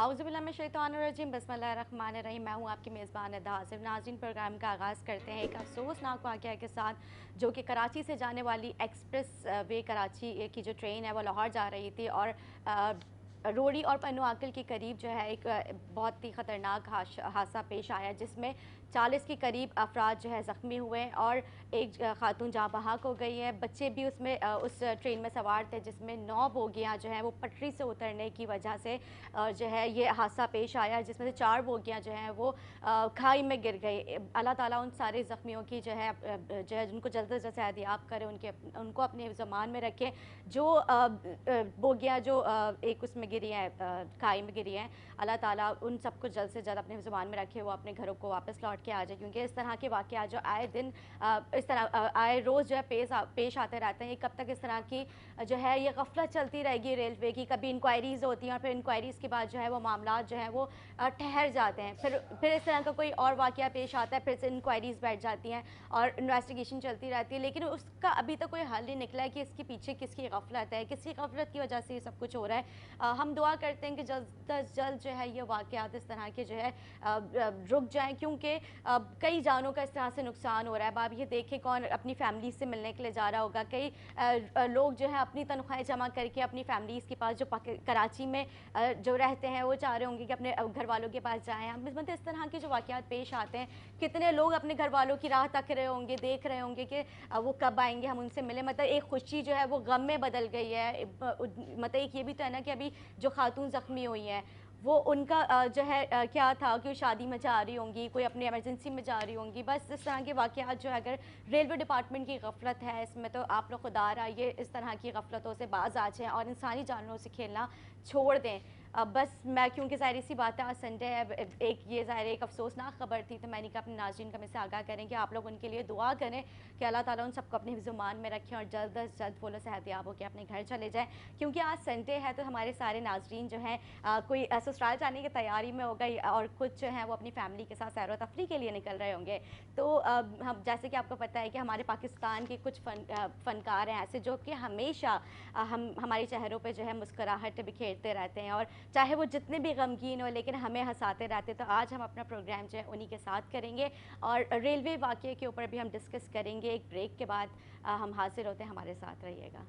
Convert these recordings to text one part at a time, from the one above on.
औज़ुबिल्लाहिमिनश्शैतानिर्रजीम बिस्मिल्लाहिर्रहमानिर्रहीम। मैं हूँ आपकी मेज़बान अदा हासिर। नाज़रीन, प्रोग्राम का आगाज़ करते हैं एक अफसोसनाक वाक़या के साथ, जो कि कराची से जाने वाली एक्सप्रेस वे कराची की जो ट्रेन है वो लाहौर जा रही थी और रोड़ी और पन्नू आकल के करीब जो है एक बहुत ही ख़तरनाक हादसा पेश आया, जिसमें 40 के करीब अफराद जो है ज़ख्मी हुए और एक खातून जहाँ बहाक हो गई है। बच्चे भी उसमें उस ट्रेन में सवार थे, जिसमें 9 बोगियाँ जो हैं वो पटरी से उतरने की वजह से जो है ये हादसा पेश आया, जिसमें से 4 बोगियाँ जो हैं वो खाई में गिर गई। अल्लाह ताला उन सारे ज़ख्मियों की जो है जिनको जल्द से जल्द सेहतियाब करे, उनको अपने ज़मान में रखें। जो बोगियाँ जो एक उसमें गिरी हैं, खाई में गिरी हैं, अल्लाह ताला उन सबको जल्द से जल्द अपने ज़ुबान में रखे, वो अपने घरों को वापस लौट के आ जाए, क्योंकि इस तरह के वाक़यात जो आए दिन इस तरह आए रोज़ जो है पेश आते रहते हैं। ये कब तक इस तरह की जो है ये गफलत चलती रहेगी रेलवे की? कभी इंक्वायरीज़ होती हैं और फिर इंक्वायरीज़ के बाद जो है वो मामला जो है वो ठहर जाते हैं, फिर इस तरह का कोई और वाक़या पेश आता है, फिर से इंक्वायरीज़ बैठ जाती हैं और इन्वेस्टिगेशन चलती रहती है, लेकिन उसका अभी तक कोई हल नहीं निकला है कि इसके पीछे किसकी गफलत है, किसकी गफलत की वजह से ये सब कुछ हो रहा है। हम दुआ करते हैं कि जल्द अज़ जल्द जो है ये वाक़यात इस तरह के जो है रुक जाएँ, क्योंकि कई जानों का इस तरह से नुकसान हो रहा है। अब आप ये देखें, कौन अपनी फैमिली से मिलने के लिए जा रहा होगा? कई लोग जो है अपनी तनख्वाहें जमा करके अपनी फैमिलीज़ के पास जो कराची में जो रहते हैं वो चाह रहे होंगे कि अपने घर वालों के पास जाएँ। हम मतलब इस तरह के जो वाक़यात पेश आते हैं, कितने लोग अपने घर वालों की राह तक रहे होंगे, देख रहे होंगे कि वो कब आएँगे, हम उनसे मिलें। मतलब एक खुशी जो है वो गम में बदल गई है। मतलब एक ये भी तो है ना कि अभी जो खातून ज़ख्मी हुई हैं, वो उनका जो है क्या था कि वो शादी में जा रही होंगी, कोई अपनी इमरजेंसी में जा रही होंगी। बस इस तरह के वाक़यात जो है, अगर रेलवे डिपार्टमेंट की गफलत है इसमें, तो आप लोग खुदा रहा इस तरह की गफलतों से बाज आ जाएँ और इंसानी जानवरों से खेलना छोड़ दें। बस मैं, क्योंकि ज़ाहिर सी बात है आज संडे है, एक ये ज़ाहिर एक अफसोसनाक ख़बर थी, तो मैंने कहा अपने नाज़रीन का से आगाह करें कि आप लोग उनके लिए दुआ करें कि अल्लाह ताला उन सबको अपने ज़ुबान में रखें और जल्द अज़ जल्द वो लोग सेहतियाब होकर अपने घर चले जाएँ। क्योंकि आज संडे है तो हमारे सारे नाज़रीन जो हैं कोई ससुराल जाने की तैयारी में होगा और कुछ जो हैं वो अपनी फैमिली के साथ सैर व तफरी के लिए निकल रहे होंगे। तो हम, जैसे कि आपको पता है कि हमारे पाकिस्तान के कुछ फ़नकार हैं ऐसे, जो कि हमेशा हमारे चेहरों पे जो है मुस्कुराहट बिखेरते रहते हैं, और चाहे वो जितने भी गमगीन हो लेकिन हमें हंसाते रहते। तो आज हम अपना प्रोग्राम जो है उन्हीं के साथ करेंगे और रेलवे वाक़ये के ऊपर भी हम डिस्कस करेंगे। एक ब्रेक के बाद हम हाज़िर होते हैं, हमारे साथ रहिएगा।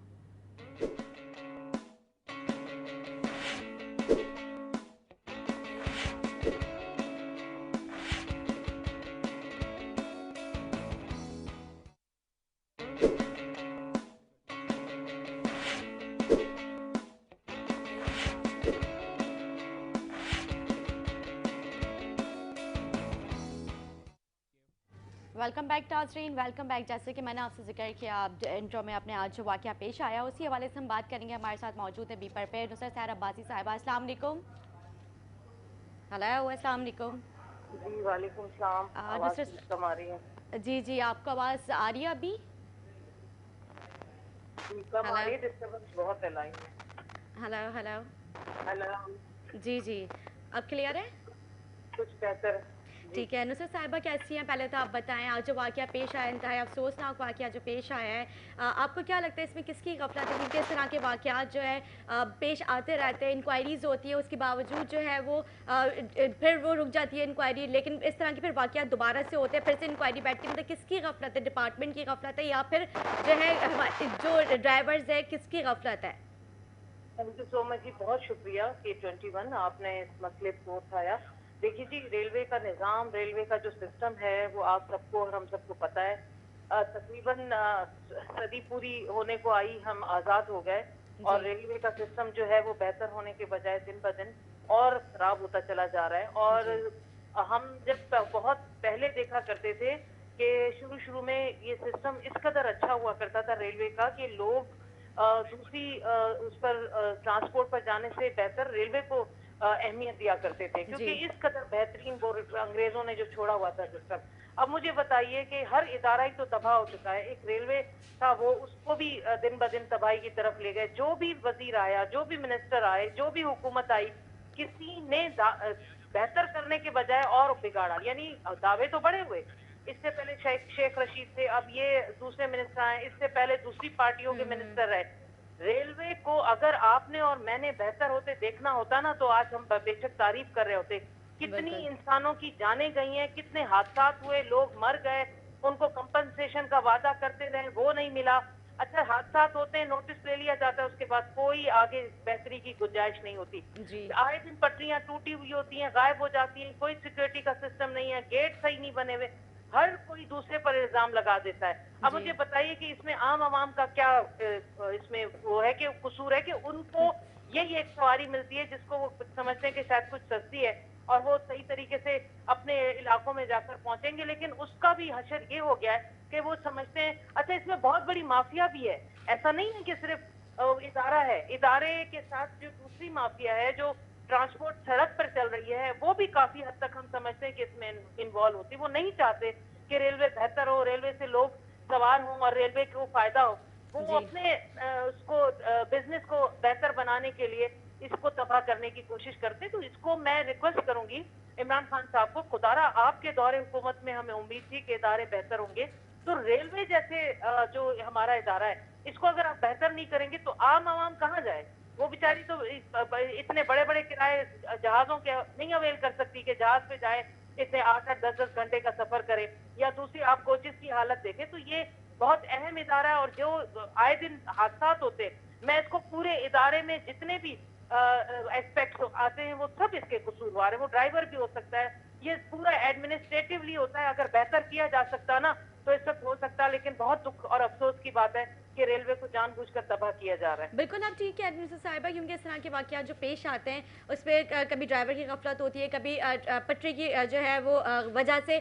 वेलकम बैक नाज़रीन, वेलकम बैक। जैसे कि मैंने आपसे जिक्र किया इंट्रो में अपने, आज जो वाक़या पेश आया उसी हवाले से हम बात करेंगे। हमारे साथ मौजूद है बीपर पे नुसरत सहर अब्बासी साहिबा। अस्सलाम वालेकुम। हेलो, अस्सलाम वालेकुम। जी वालेकुम सलाम। आवाज़ नुसरत, ठीक कम आ रही है? जी जी, आपको आवाज़ आ रही है अभी? जी कम आ हेलो रही है, डिस्टर्बेंस बहुत है लाइन में। Hello hello. हेलो। जी जी, अब क्लियर है? कुछ बेहतर। जी ठीक है। नुसरत साहिबा कैसी हैं? पहले तो आप बताएं, आज जो वाक़या पेश आया, इंतहाई अफसोसनाक वाक़या जो पेश आया है, आपको क्या लगता है इसमें किसकी गफलत है? क्योंकि इस तरह के वाक़यात जो है पेश आते रहते हैं, इंक्वायरीज़ होती है, उसके बावजूद जो है वो फिर वो रुक जाती है इंक्वायरी, लेकिन इस तरह के फिर वाक़यात दोबारा से होते हैं, फिर से इंक्वायरी बैठती है। मतलब किसकी गफलत है? डिपार्टमेंट की गफलत है या फिर जो है जो ड्राइवर्स है, किसकी गफलत है? थैंक यू सो मच जी, बहुत शुक्रिया K21 आपने इस मसले को उठाया। देखिए जी, रेलवे का निज़ाम, रेलवे का जो सिस्टम है वो आप सबको और हम सबको पता है। तकरीबन सदी पूरी होने को आई, हम आज़ाद हो गए और जी रेलवे का सिस्टम जो है वो बेहतर होने के बजाय दिन ब दिन और खराब होता चला जा रहा है। और जी हम जब बहुत पहले देखा करते थे कि शुरू शुरू में ये सिस्टम इस कदर अच्छा हुआ करता था रेलवे का कि लोग दूसरी उस पर ट्रांसपोर्ट पर जाने से बेहतर रेलवे को अहमियत दिया करते थे, क्योंकि जी इस कदर बेहतरीन वो अंग्रेजों ने जो छोड़ा हुआ था सिस्टम। अब मुझे बताइए कि हर इदारा ही तो तबाह हो चुका है। एक रेलवे था, वो उसको भी दिन ब दिन तबाही की तरफ ले गए। जो भी वजीर आया, जो भी मिनिस्टर आए, जो भी हुकूमत आई, किसी ने बेहतर करने के बजाय और बिगाड़ा। यानी दावे तो बड़े हुए, इससे पहले शेख रशीद थे, अब ये दूसरे मिनिस्टर आए, इससे पहले दूसरी पार्टियों के मिनिस्टर रहे। रेलवे को अगर आपने और मैंने बेहतर होते देखना होता ना, तो आज हम बेशक तारीफ कर रहे होते। कितनी बिल्कुल। इंसानों की जानें गई हैं, कितने हादसा हुए, लोग मर गए, उनको कंपनसेशन का वादा करते रहे, वो नहीं मिला। अच्छा, हादसा होते हैं, नोटिस ले लिया जाता है, उसके बाद कोई आगे बेहतरी की गुंजाइश नहीं होती। जी। आए दिन पटरियां टूटी हुई होती हैं, गायब हो जाती हैं, कोई सिक्योरिटी का सिस्टम नहीं है, गेट सही नहीं बने हुए, हर कोई दूसरे पर इल्जाम लगा देता है। अब जी। मुझे बताइए कि इसमें आम आवाम का क्या इसमें वो है कि कसूर है कि उनको यही एक सवारी मिलती है जिसको वो समझते हैं कि शायद कुछ सस्ती है और वो सही तरीके से अपने इलाकों में जाकर पहुंचेंगे, लेकिन उसका भी हशर ये हो गया है कि वो समझते हैं अच्छा इसमें बहुत बड़ी माफिया भी है। ऐसा नहीं है कि सिर्फ इदारा है, इदारे के साथ जो दूसरी माफिया है जो ट्रांसपोर्ट सड़क पर चल रही है, वो भी काफी हद तक हम समझते हैं कि इसमें इन्वॉल्व होती है। वो नहीं चाहते कि रेलवे बेहतर हो, रेलवे से लोग सवार हों और रेलवे को फायदा हो। वो जी। अपने उसको बिजनेस को बेहतर बनाने के लिए इसको तबाह करने की कोशिश करते हैं। तो इसको मैं रिक्वेस्ट करूंगी इमरान खान साहब को, खुदारा आपके दौरे हुकूमत में हमें उम्मीद थी कि इदारे बेहतर होंगे, तो रेलवे जैसे जो हमारा इदारा है इसको अगर आप बेहतर नहीं करेंगे तो आम आवाम कहाँ जाए? वो बेचारी तो इतने बड़े बड़े किराए जहाजों के नहीं अवेल कर सकती कि जहाज पे जाए, इतने 8-8 10-10 घंटे का सफर करे। या दूसरी आप कोचेस की हालत देखें तो ये बहुत अहम इदारा है और जो आए दिन हादसा होते हैं, मैं इसको पूरे इदारे में जितने भी एस्पेक्ट्स आते हैं वो सब इसके कसूरवार है। वो ड्राइवर भी हो सकता है, ये पूरा एडमिनिस्ट्रेटिवली होता है। अगर बेहतर किया जा सकता ना तो इस वक्त हो सकता है, लेकिन बहुत दुख और अफसोस की बात है कि रेलवे को जानबूझकर तबाह किया जा रहा है। बिल्कुल आप ठीक कह रही हैं मिसेस साहिबा, क्योंकि इस तरह के वाक़यात जो पेश आते हैं उस पे कभी ड्राइवर की गफलत होती है, कभी पटरी की जो है वो वजह से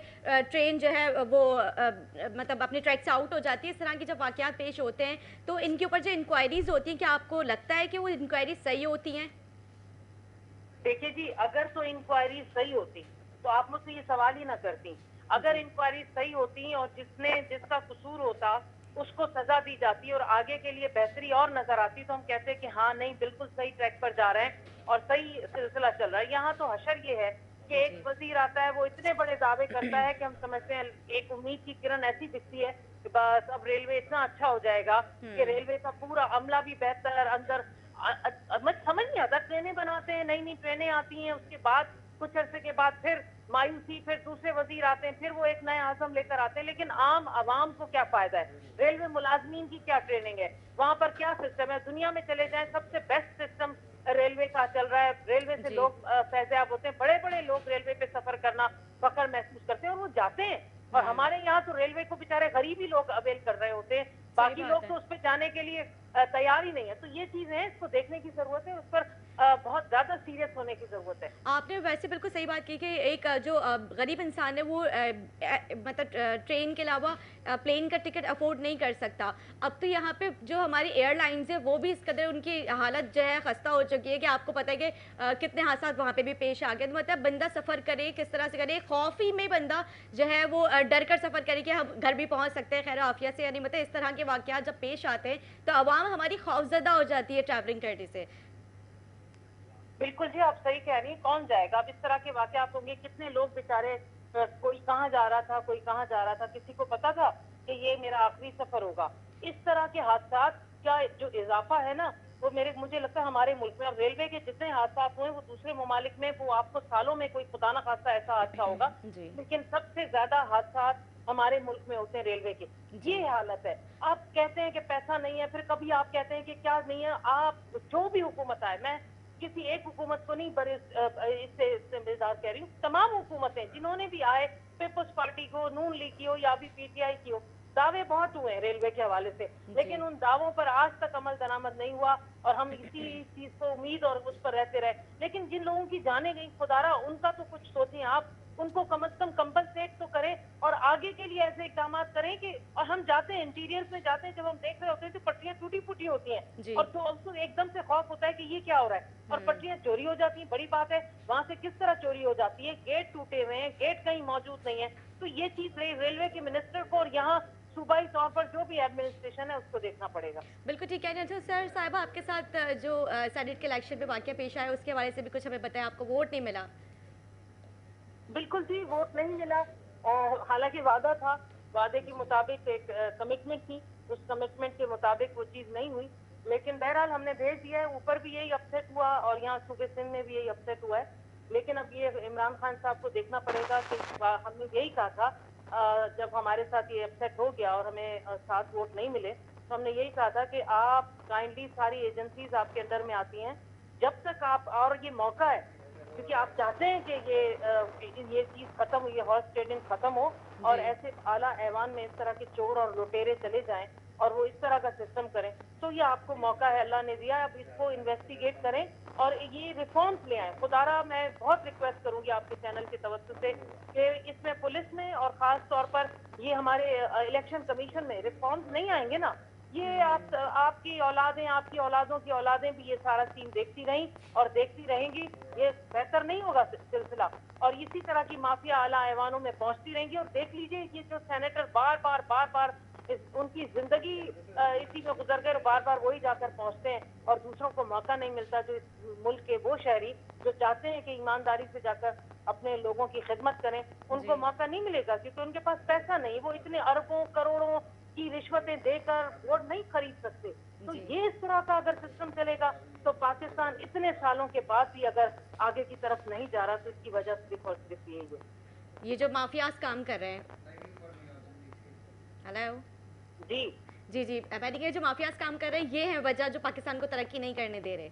ट्रेन जो है वो मतलब अपने ट्रैक से आउट हो जाती है। इस तरह के जब वाक़यात पेश होते हैं तो इनके ऊपर जो इंक्वायरीज़ होती हैं, क्या आपको लगता है कि वो इंक्वायरी सही होती हैं? देखिए जी, अगर तो इंक्वायरी सही होती तो आप मुझसे ये सवाल ही ना करती। अगर इंक्वायरी सही होती और जिसका कसूर होता उसको सजा दी जाती और आगे के लिए बेहतरी और नजर आती, तो हम कहते कि हाँ नहीं बिल्कुल सही ट्रैक पर जा रहे हैं और सही सिलसिला चल रहा है। यहाँ तो हशर ये है कि एक जी। वजीर आता है, वो इतने बड़े दावे करता है कि हम समझते हैं एक उम्मीद की किरण ऐसी दिखती है कि बस अब रेलवे इतना अच्छा हो जाएगा कि रेलवे का पूरा अमला भी बेहतर, अंदर मत समझ नहीं आता। ट्रेनें बनाते हैं, नई नई ट्रेनें आती हैं, उसके बाद कुछ अरसे के बाद फिर मायूसी, फिर दूसरे वजीर आते हैं, फिर वो एक नया आजम लेकर आते हैं, लेकिन आम आवाम को क्या फायदा है? रेलवे मुलाजमीन की क्या ट्रेनिंग है? वहां पर क्या सिस्टम है? दुनिया में चले जाएं, सबसे बेस्ट सिस्टम रेलवे का चल रहा है। रेलवे से जी। लोग फैज़याब होते हैं, बड़े बड़े लोग रेलवे पे सफर करना फख्र महसूस करते हैं और वो जाते हैं। और हमारे यहाँ तो रेलवे को बेचारे गरीब ही लोग अवेल कर रहे होते हैं, सही बाकी बात लोग है। तो उस पर जाने के लिए तैयार ही नहीं है। तो ये चीजें हैं, इसको देखने की जरूरत है, उस पर बहुत ज्यादा सीरियस होने की जरूरत है। आपने वैसे बिल्कुल सही बात की कि एक जो गरीब इंसान है वो मतलब ट्रेन के अलावा प्लेन का टिकट अफोर्ड नहीं कर सकता। अब तो यहाँ पे जो हमारी एयरलाइंस है वो भी इस कदर उनकी हालत जो है खस्ता हो चुकी है कि आपको पता है कि कितने हादसा वहाँ पे भी पेश आ गए। तो मतलब बंदा सफ़र करे किस तरह से करे, खौफ ही में बंदा जो है वो डर कर सफ़र करे कि हम घर भी पहुँच सकते हैं खैर आफियत से, यानी मतलब इस तरह के वाक़यात जब पेश आते हैं तो आवाम हमारी खौफजदा हो जाती है ट्रैवलिंग करने से। बिल्कुल जी, आप सही कह रही हैं। कौन जाएगा? अब इस तरह के वाकयात होंगे, कितने लोग बेचारे कोई कहाँ जा रहा था, कोई कहाँ जा रहा था, किसी को पता था कि ये मेरा आखिरी सफर होगा। इस तरह के हादसा का जो इजाफा है ना, वो मुझे लगता है हमारे मुल्क में, और रेलवे के जितने हादसा हुए वो दूसरे ममालिक में वो आपको सालों में कोई खुदा ना खास्ता ऐसा हादसा होगा, जी। लेकिन सबसे ज्यादा हादसा हमारे मुल्क में होते हैं रेलवे के। जी। ये हालत है। आप कहते हैं कि पैसा नहीं है, फिर कभी आप कहते हैं कि क्या नहीं है। आप जो भी हुकूमत आए, मैं किसी एक हुकूमत को नहीं बड़े इससे जिम्मेदार कह रही हूँ, तमाम हुकूमतें जिन्होंने भी आए, पीपल्स पार्टी को, नून लीग की हो या भी पीटीआई की हो, दावे बहुत हुए हैं रेलवे के हवाले से, लेकिन उन दावों पर आज तक अमल दरामद नहीं हुआ और हम इसी चीज को उम्मीद और उस पर रहते रहे। लेकिन जिन लोगों की जाने गई, खुदारा उनका तो कुछ सोचें आप, उनको कम से कम कंपनसेट तो करें और आगे के लिए ऐसे इकदाम करें कि, और हम जाते हैं इंटीरियर्स में जाते हैं, जब हम देख रहे होते हैं तो पटरियां टूटी फूटी होती हैं और तो उसको एकदम से खौफ होता है कि ये क्या हो रहा है, और पटरियां चोरी हो जाती हैं। बड़ी बात है, वहां से किस तरह चोरी हो जाती है, गेट टूटे हुए हैं, गेट कहीं मौजूद नहीं है। तो ये चीज रेलवे के मिनिस्टर को और यहाँ सूबाई तौर पर जो भी एडमिनिस्ट्रेशन है उसको देखना पड़ेगा। बिल्कुल ठीक है। अच्छा सर साहिबा, आपके साथ जो सेनेट के इलेक्शन में वाकया पेश आया उसके हवाले से भी कुछ हमें बताया, आपको वोट नहीं मिला। बिल्कुल जी, वोट नहीं मिला। हालांकि वादा था, वादे के मुताबिक एक कमिटमेंट थी, उस कमिटमेंट के मुताबिक वो चीज नहीं हुई। लेकिन बहरहाल हमने भेज दिया है, ऊपर भी यही अपसेट हुआ और यहाँ सूबे सिंध में भी यही अपसेट हुआ है। लेकिन अब ये इमरान खान साहब को देखना पड़ेगा कि हमने यही कहा था जब हमारे साथ ये अपसेट हो गया और हमें 7 वोट नहीं मिले, तो हमने यही कहा था कि आप काइंडली, सारी एजेंसीज आपके अंडर में आती हैं, जब तक आप, और ये मौका है क्योंकि आप चाहते हैं कि ये चीज खत्म हो, ये हॉर्स ट्रेडिंग खत्म हो और ऐसे आला ऐवान में इस तरह के चोर और लुटेरे चले जाएं और वो इस तरह का सिस्टम करें, तो ये आपको मौका है, अल्लाह ने दिया, अब इसको इन्वेस्टिगेट करें और ये रिफॉर्म्स ले आए। खुदारा मैं बहुत रिक्वेस्ट करूंगी आपके चैनल के तवज्जो से कि इसमें पुलिस में और खास तौर पर ये हमारे इलेक्शन कमीशन में रिफॉर्म्स नहीं आएंगे ना, ये आपकी औलादें, आपकी औलादों की औलादें भी ये सारा सीन देखती रहीं और देखती रहेंगी, ये बेहतर नहीं होगा सिलसिला। और इसी तरह की माफिया आला ऐवानों में पहुंचती रहेंगी और देख लीजिए ये जो सेनेटर बार बार उनकी जिंदगी इसी में गुजर गए, बार बार वही जाकर पहुंचते हैं और दूसरों को मौका नहीं मिलता। जो इस मुल्क के वो शहरी जो चाहते हैं कि ईमानदारी से जाकर अपने लोगों की खिदमत करें, उनको मौका नहीं मिलेगा क्योंकि उनके पास पैसा नहीं, वो इतने अरबों करोड़ों की रिश्वतें देकर वोट नहीं खरीद सकते। तो ये इस तरह का अगर सिस्टम चलेगा तो पाकिस्तान इतने सालों के बाद भी अगर आगे की तरफ नहीं जा रहा, तो इसकी वजह सिर्फ और सिर्फ यही है, ये जो माफियाज काम कर रहे हैं। हेलो जी जी मैंने कहा जो माफियाज काम कर रहे हैं ये है वजह जो पाकिस्तान को तरक्की नहीं करने दे रहे।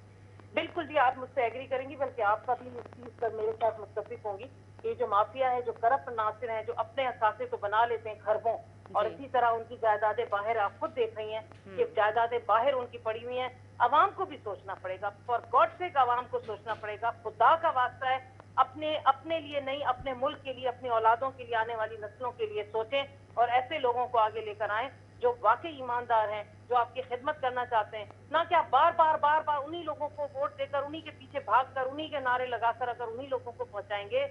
बिल्कुल जी, आप मुझसे एग्री करेंगी, बल्कि आपका भी इस चीज पर मेरे साथ मुत्तफिक होंगी। ये जो माफिया है, जो करप्ट नासिर हैं, जो अपने असासे तो बना लेते हैं खरबों और इसी तरह उनकी जायदादें बाहर, आप खुद देख रही हैं कि जायदादें बाहर उनकी पड़ी हुई हैं। अवाम को भी सोचना पड़ेगा, फॉर गॉड सेक अवाम को सोचना पड़ेगा, खुदा का वास्ता है, अपने लिए नहीं, अपने मुल्क के लिए, अपनी औलादों के लिए, आने वाली नस्लों के लिए सोचें और ऐसे लोगों को आगे लेकर आएं जो वाकई ईमानदार हैं, जो आपकी खिदमत करना चाहते हैं, ना कि आप बार बार उन्हीं लोगों को वोट देकर, उन्हीं के पीछे भागकर, उन्हीं के नारे लगाकर अगर उन्हीं लोगों को पहुंचाएंगे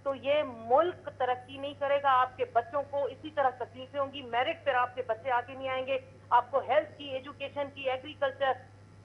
तो ये मुल्क तरक्की नहीं करेगा। आपके बच्चों को इसी तरह तकलीफें होंगी, मेरिट पर आपके बच्चे आगे नहीं आएंगे, आपको हेल्थ की, एजुकेशन की, एग्रीकल्चर,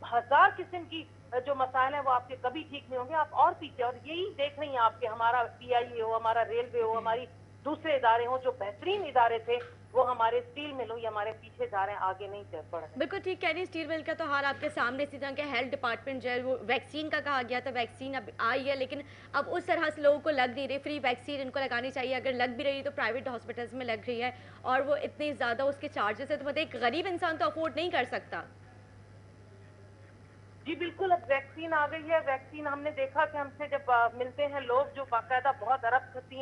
हजार किस्म की जो मसाइल हैं वो आपके कभी ठीक नहीं होंगे, आप और पीछे। और यही देख रही हैं आपके, हमारा PIA हो, हमारा रेलवे हो, हमारी दूसरे इदारे हों, जो बेहतरीन इदारे थे, वो हमारे स्टील मिल हो, ये हमारे पीछे जा रहे हैं, आगे नहीं चल पड़ रहे। बिल्कुल ठीक कह रही है, स्टील मिल का तो हाल आपके सामने। इसी तरह के हेल्थ डिपार्टमेंट जो है वो वैक्सीन का कहा गया था, वैक्सीन अब आई है लेकिन अब उस तरह से लोगों को लग नहीं रही। फ्री वैक्सीन इनको लगानी चाहिए, अगर लग भी रही है तो प्राइवेट हॉस्पिटल्स में लग रही है और वो इतनी ज़्यादा उसके चार्जेस है, तो मतलब एक गरीब इंसान तो अफोर्ड नहीं कर सकता। जी बिल्कुल, अब वैक्सीन आ गई है। वैक्सीन हमने देखा कि हमसे जब मिलते हैं लोग जो बाकायदा बहुत अरबपति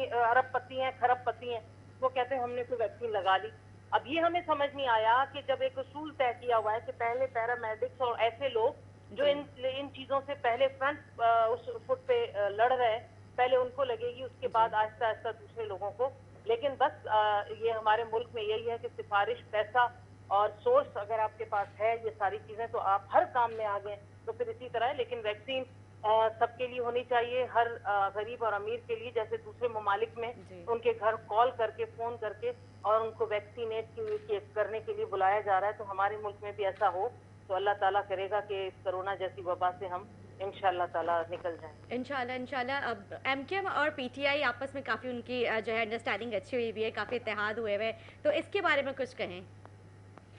हैं, खरबपति हैं, वो कहते हैं हमने कोई वैक्सीन लगा ली। अब ये हमें समझ नहीं आया कि जब एक उसूल तय किया हुआ है कि पहले पैरामेडिक्स और ऐसे लोग जो इन चीजों से पहले फ्रंट उस फुट पे लड़ रहे हैं, पहले उनको लगेगी, उसके बाद आहिस्ता आहिस्ता दूसरे लोगों को। लेकिन बस ये हमारे मुल्क में यही है कि सिफारिश, पैसा और सोर्स अगर आपके पास है, ये सारी चीजें, तो आप हर काम में आगे। तो फिर इसी तरह है, लेकिन वैक्सीन सबके लिए होनी चाहिए, हर गरीब और अमीर के लिए। जैसे दूसरे ममालिक में उनके घर कॉल करके, फोन करके और उनको वैक्सीनेट करने के लिए बुलाया जा रहा है, तो हमारे मुल्क में भी ऐसा हो तो अल्लाह ताला करेगा कि इस कोरोना जैसी वबा से हम इंशाल्लाह ताला निकल जाएं। इंशाल्लाह। अब MKM और PTI आपस में काफ़ी उनकी जो है अंडरस्टैंडिंग अच्छी हुई भी है, काफ़ी इत्तेहाद हुए हुए, तो इसके बारे में कुछ कहें।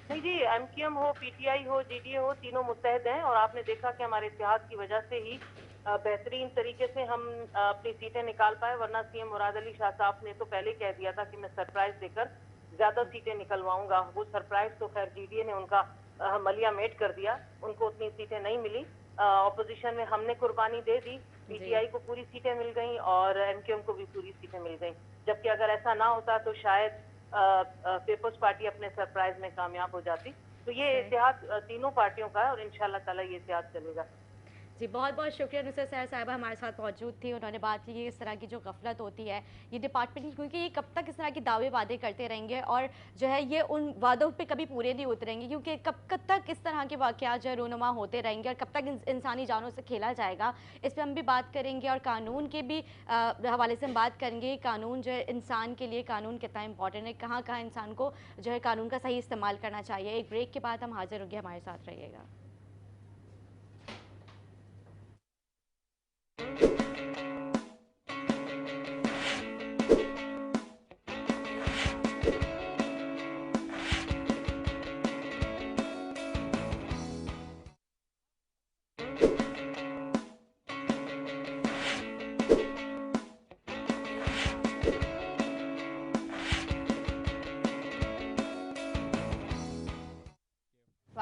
नहीं जी, MKM हो, PTI हो, GDA हो, तीनों मुत्तहद हैं और आपने देखा कि हमारे इत्तेहाद की वजह से ही बेहतरीन तरीके से हम अपनी सीटें निकाल पाए, वरना CM मुराद अली शाह साहब ने तो पहले कह दिया था कि मैं सरप्राइज देकर ज्यादा सीटें निकलवाऊंगा। वो सरप्राइज तो खैर GDA ने उनका मलिया मेट कर दिया, उनको उतनी सीटें नहीं मिली। ऑपोजिशन में हमने कुर्बानी दे दी, PTI को पूरी सीटें मिल गई और MKM को भी पूरी सीटें मिल गई। जबकि अगर ऐसा ना होता तो शायद पीपल्स पार्टी अपने सरप्राइज में कामयाब हो जाती। तो ये इतिहाद तीनों पार्टियों का है और इंशाल्लाह ताला ये इतिहाद चलेगा। जी बहुत बहुत शुक्रिया। नुसरत सहर साहिबा हमारे साथ मौजूद थी, उन्होंने बात की इस तरह की जो गफलत होती है ये डिपार्टमेंट, क्योंकि ये कब तक इस तरह की दावे वादे करते रहेंगे और जो है ये उन वादों पे कभी पूरे नहीं उतरेंगे, क्योंकि कब तक इस तरह के वाक़यात जो है रूनुमा होते रहेंगे और कब तक इंसानी जानों से खेला जाएगा। इस पर हम भी बात करेंगे और कानून के भी हवाले से हम बात करेंगे। कानून जो है इंसान के लिए कानून कितना इंपॉर्टेंट है, कहाँ कहाँ इंसान को जो है कानून का सही इस्तेमाल करना चाहिए। एक ब्रेक के बाद हम हाजिर होंगे, हमारे साथ रहिएगा।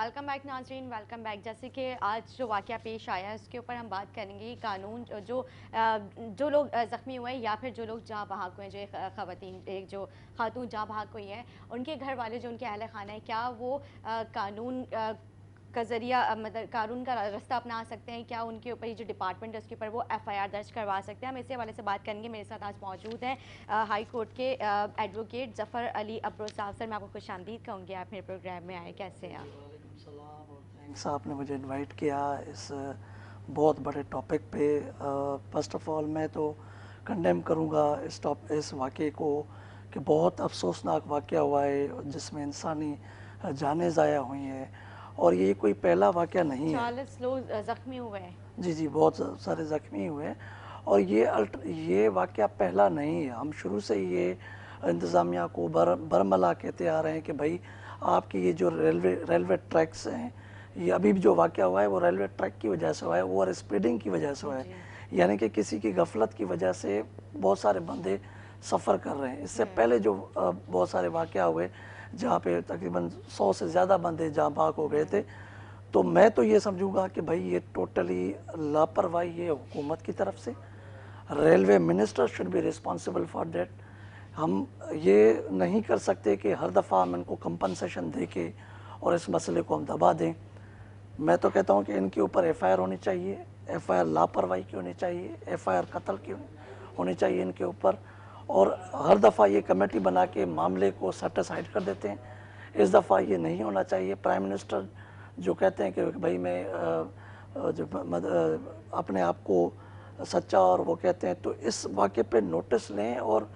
वेलकम बैक नाज़रीन, वेलकम बैक। जैसे कि आज जो वाक़या पेश आया है उसके ऊपर हम बात करेंगे। कानून जो लोग ज़ख्मी हुए हैं या फिर जो लोग जहाँ बहक हुए हैं, जो ख़वातीन जो खातून जहाँ बहक हुई हैं, उनके घर वाले जो उनके अहल खाना है, क्या वो कानून का ज़रिया मतलब कानून का रास्ता अपना सकते हैं? क्या उनके ऊपर ये जो डिपार्टमेंट है उसके ऊपर वो FIR दर्ज करवा सकते हैं? हम इसी हवाले से बात करेंगे। मेरे साथ आज मौजूद हैं हाई कोर्ट के एडवोकेट ज़फ़र अली अब्रो साहब। सर, मैं आपको खुशामदीद कहूँगी, आप मेरे प्रोग्राम में आए। कैसे हैं आप? वालेकुम सलाम और थैंक्स, आपने मुझे इनवाइट किया इस बहुत बड़े टॉपिक पे। फर्स्ट ऑफ ऑल मैं तो कंडेम करूँगा इस वाक़े को कि बहुत अफसोसनाक वाक़या हुआ है जिसमें इंसानी जानें ज़ाया हुई हैं, और ये कोई पहला वाक़या नहीं है। 40 लोग ज़ख्मी हुए हैं। जी, बहुत सारे ज़ख्मी हुए हैं, और ये वाक़या पहला नहीं है। हम शुरू से ये इंतज़ामिया को बरमला कहते आ रहे हैं कि भाई आपके ये जो रेलवे ट्रैक्स हैं, ये अभी भी जो वाक़या हुआ है वो रेलवे ट्रैक की वजह से हुआ है, ओवर स्पीडिंग की वजह से हुआ है, यानी कि किसी की गफलत की वजह से बहुत सारे बंदे सफ़र कर रहे हैं। इससे पहले जो बहुत सारे वाक़या हुए जहाँ पे तकरीबन 100 से ज़्यादा बंदे जहाँ भाग हो गए थे, तो मैं तो ये समझूंगा कि भाई ये टोटली लापरवाही है हुकूमत की तरफ से। Railway minister should be responsible for that. हम ये नहीं कर सकते कि हर दफ़ा हम इनको कंपनसेशन दे के और इस मसले को हम दबा दें। मैं तो कहता हूँ कि इनके ऊपर FIR होनी चाहिए, FIR लापरवाही की होनी चाहिए, FIR कत्ल की होनी चाहिए इनके ऊपर, और हर दफ़ा ये कमेटी बना के मामले को सेट असाइड कर देते हैं। इस दफ़ा ये नहीं होना चाहिए। प्राइम मिनिस्टर जो कहते हैं कि भाई मैं अपने आप को सच्चा, और वो कहते हैं, तो इस वाक़े पे नोटिस लें और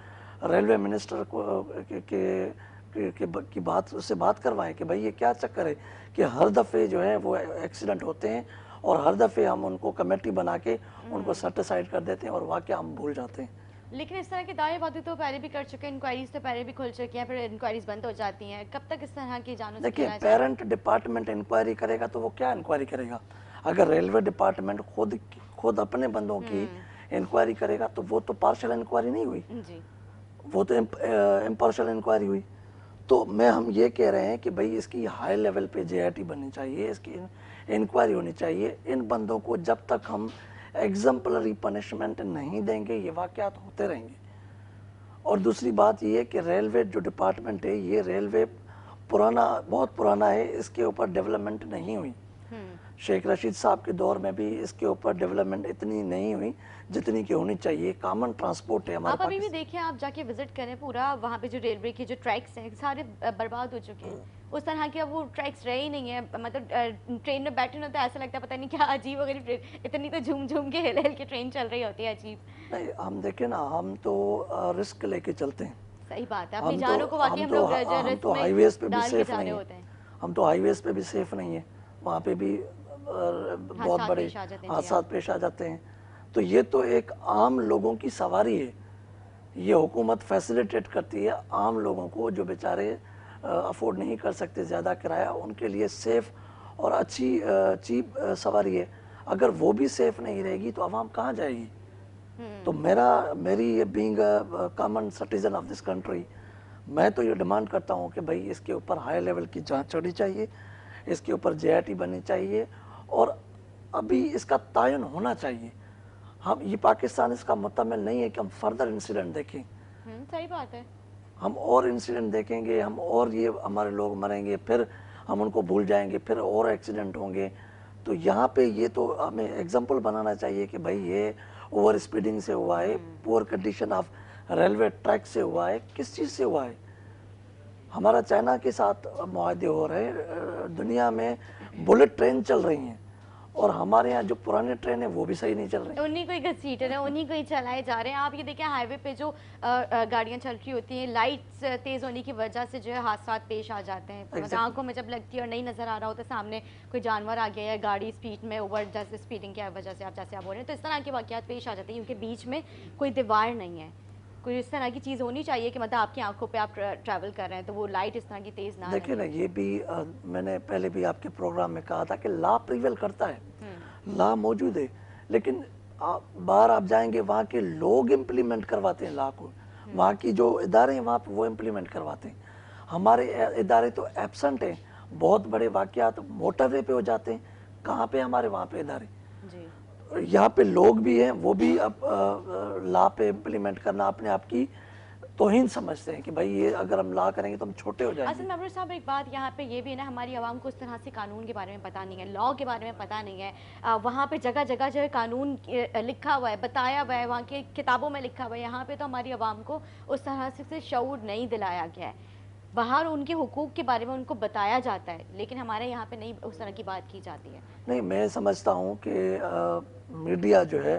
रेलवे मिनिस्टर को की बात उससे बात करवाएं कि भाई ये क्या चक्कर है कि हर दफ़े जो है वो एक्सीडेंट होते हैं और हर दफ़े हम उनको कमेटी बना के उनको सेटिसाइड कर देते हैं और वाक़या हम भूल जाते हैं। लेकिन इस तरह की दावे बातें तो पहले भी कर चुके हैं, इंक्वायरीज तो पहले भी खुल चुकी हैं, फिर इंक्वायरीज बंद हो जाती हैं। कब तक इस तरह की जानों से देखिए, खेला जाएगा? पेरेंट डिपार्टमेंट इंक्वायरी करेगा तो वो क्या इंक्वायरी करेगा? अगर रेलवे डिपार्टमेंट खुद अपने बंदों की इंक्वायरी करेगा तो वो तो पार्शियल इंक्वायरी नहीं हुई, जी। वो तो इम्पार्शियल इंक्वायरी हुई। तो हम ये कह रहे हैं कि भाई इसकी हाई लेवल पे JIT बननी चाहिए, इसकी इंक्वायरी होनी चाहिए। इन बंदों को जब तक हम एग्जाम्पलरी पनिशमेंट नहीं देंगे ये वाक़यात होते रहेंगे। और दूसरी बात ये है कि रेलवे जो डिपार्टमेंट है, ये रेलवे बहुत पुराना है, इसके ऊपर डेवलपमेंट नहीं हुई। शेख रशीद साहब के दौर में भी इसके ऊपर डेवलपमेंट इतनी नहीं हुई जितनी की होनी चाहिए। कॉमन ट्रांसपोर्ट है हमारे आप अभी भी देखिए, आप जाके विजिट करें, पूरा वहाँ पे जो रेलवे के जो ट्रैक्स हैं सारे बर्बाद हो चुके हैं। उस तरह के अब वो ट्रैक्स रहे ही नहीं है। मतलब ट्रेन में बैठे ना तो ऐसा लगता है पता नहीं क्या अजीब वगैरह ट्रेन, इतनी तो झूम झूम के हिल हिल के ट्रेन चल रही होती है, अजीब। नहीं, हम देखें ना, हम तो रिस्क लेके चलते हैं। सही बात है, अपनी जानों को वाकई हम लोग रिस्क में हाईवेज पे भी डाल के सेफ जा रहे नहीं होते है। हैं। हम तो हाईवेज पे भी सेफ नहीं है, वहाँ पे भी बहुत हादसात बड़े पेश आ जाते हैं। जी हादसा हाँ। पेश आ जाते हैं। तो ये तो एक आम लोगों की सवारी है, ये हुकूमत फैसिलिटेट करती है आम लोगों को जो बेचारे अफोर्ड नहीं कर सकते ज़्यादा किराया, उनके लिए सेफ़ और अच्छी चीप सवारी है। अगर वो भी सेफ़ नहीं रहेगी तो आवाम कहाँ जाएगी? तो मेरी ये being common citizen of this country, मैं तो ये डिमांड करता हूँ कि भाई इसके ऊपर हाई लेवल की जांच होनी चाहिए, इसके ऊपर JIT बननी चाहिए, और अभी इसका तयन होना चाहिए। हम ये पाकिस्तान इसका मुतमिल नहीं है कि हम फर्दर इंसिडेंट देखें। सही बात है। हम और इंसिडेंट देखेंगे, हम और ये हमारे लोग मरेंगे, फिर हम उनको भूल जाएंगे, फिर और एक्सीडेंट होंगे। तो यहाँ पे ये तो हमें एग्जांपल बनाना चाहिए कि भाई ये ओवर स्पीडिंग से हुआ है, poor condition of railway track से हुआ है, किस चीज़ से हुआ है? हमारा चाइना के साथ मुआहदे हो रहे हैं, दुनिया में बुलेट ट्रेन चल रही हैं, और हमारे यहाँ जो पुराने ट्रेन है वो भी सही नहीं चल रहे। उन्हीं को ही घसीट रहे हैं, उन्हीं को ही चलाए जा रहे हैं। आप ये देखें, हाईवे पे जो गाड़ियां चल रही होती हैं, लाइट्स तेज होने की वजह से जो है हादसा पेश आ जाते हैं। मतलब आंखों में जब लगती है और नहीं नजर आ रहा होता सामने कोई जानवर आ गया या गाड़ी स्पीड में ओवर, जैसे स्पीडिंग की वजह से आप जैसे आप बोल रहे हैं, तो इस तरह के वाकयात पेश आ जाते हैं क्योंकि बीच में कोई दीवार नहीं है। कोई इस तरह की चीज़ होनी चाहिए कि मतलब आपकी आंखों पे आप ट्रैवल कर रहे हैं तो वो लाइट इस तरह की तेज़ ना देखिए ना, ये भी मैंने पहले भी आपके प्रोग्राम में कहा था कि लॉ प्रिवेल करता है, लॉ मौजूद है, लेकिन बाहर आप जाएंगे वहाँ के लोग इम्प्लीमेंट करवाते हैं लॉ को, वहाँ की जो इदारे हैं वहाँ पे वो इम्प्लीमेंट करवाते हैं। हमारे इदारे तो एब्सेंट हैं, بہت بڑے واقعات موٹر وے پہ ہو جاتے ہیں. کہاں پہ ہمارے وہاں پہ ادارے. جی یہاں پہ لوگ بھی ہیں, وہ بھی اب لا پہ امپلیمنٹ کرنا اپنے آپ کی توہین سمجھتے ہیں کہ بھائی یہ اگر ہم لا کریں گے تو ہم چھوٹے ہو جائیں اصل گے. میں ابرو صاحب ایک بات یہاں پہ یہ بھی ہے نا, ہماری عوام کو اس طرح سے قانون کے بارے میں پتہ نہیں ہے, لاء کے بارے میں پتہ نہیں ہے. وہاں پہ جگہ جگہ جو ہے قانون لکھا ہوا ہے, بتایا ہوا ہے, وہاں کی کتابوں میں لکھا ہوا ہے. یہاں پہ تو ہماری عوام کو اس طرح سے شعور نہیں دلایا گیا ہے. باہر ان کے حقوق کے بارے میں ان کو بتایا جاتا ہے, لیکن ہمارے یہاں پہ نہیں اس طرح کی بات کی جاتی ہے. نہیں, میں سمجھتا ہوں کہ میڈیا جو ہے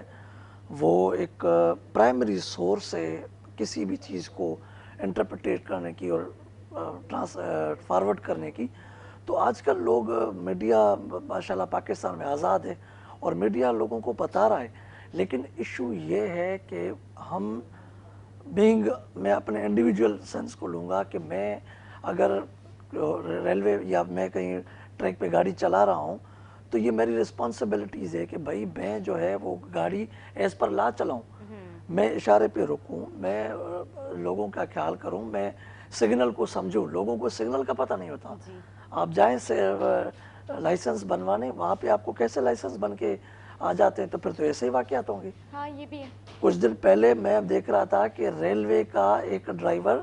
وہ ایک پرائمری سورس ہے کسی بھی چیز کو انٹرپریٹیٹ کرنے کی اور فارورڈ کرنے کی. تو آج کل لوگ میڈیا ماشاءاللہ پاکستان میں آزاد ہے اور میڈیا لوگوں کو بتا رہا ہے, لیکن ایشو یہ ہے کہ ہم میں اپنے انڈیویجول سینس کو لوں گا کہ میں اگر ریلوے یا میں کہیں ٹریک پہ گاڑی چلا رہا ہوں تو یہ میری رسپانسبلٹیز ہے کہ بھائی میں جو ہے وہ گاڑی ایز پر لا چلاؤں, میں اشارے پہ رکوں, میں لوگوں کا خیال کروں, میں سگنل کو سمجھوں. لوگوں کو سگنل کا پتہ نہیں ہوتا. آپ جائیں لائسنس بنوانے, وہاں پہ آپ کو کیسے لائسنس بن کے آ جاتے ہیں, تو پھر تو ایسے ہی واقعات ہوں گے. ہاں یہ بھی ہے. کچھ دن پہلے میں دیکھ رہا تھا کہ ریلوے کا ایک ڈرائیور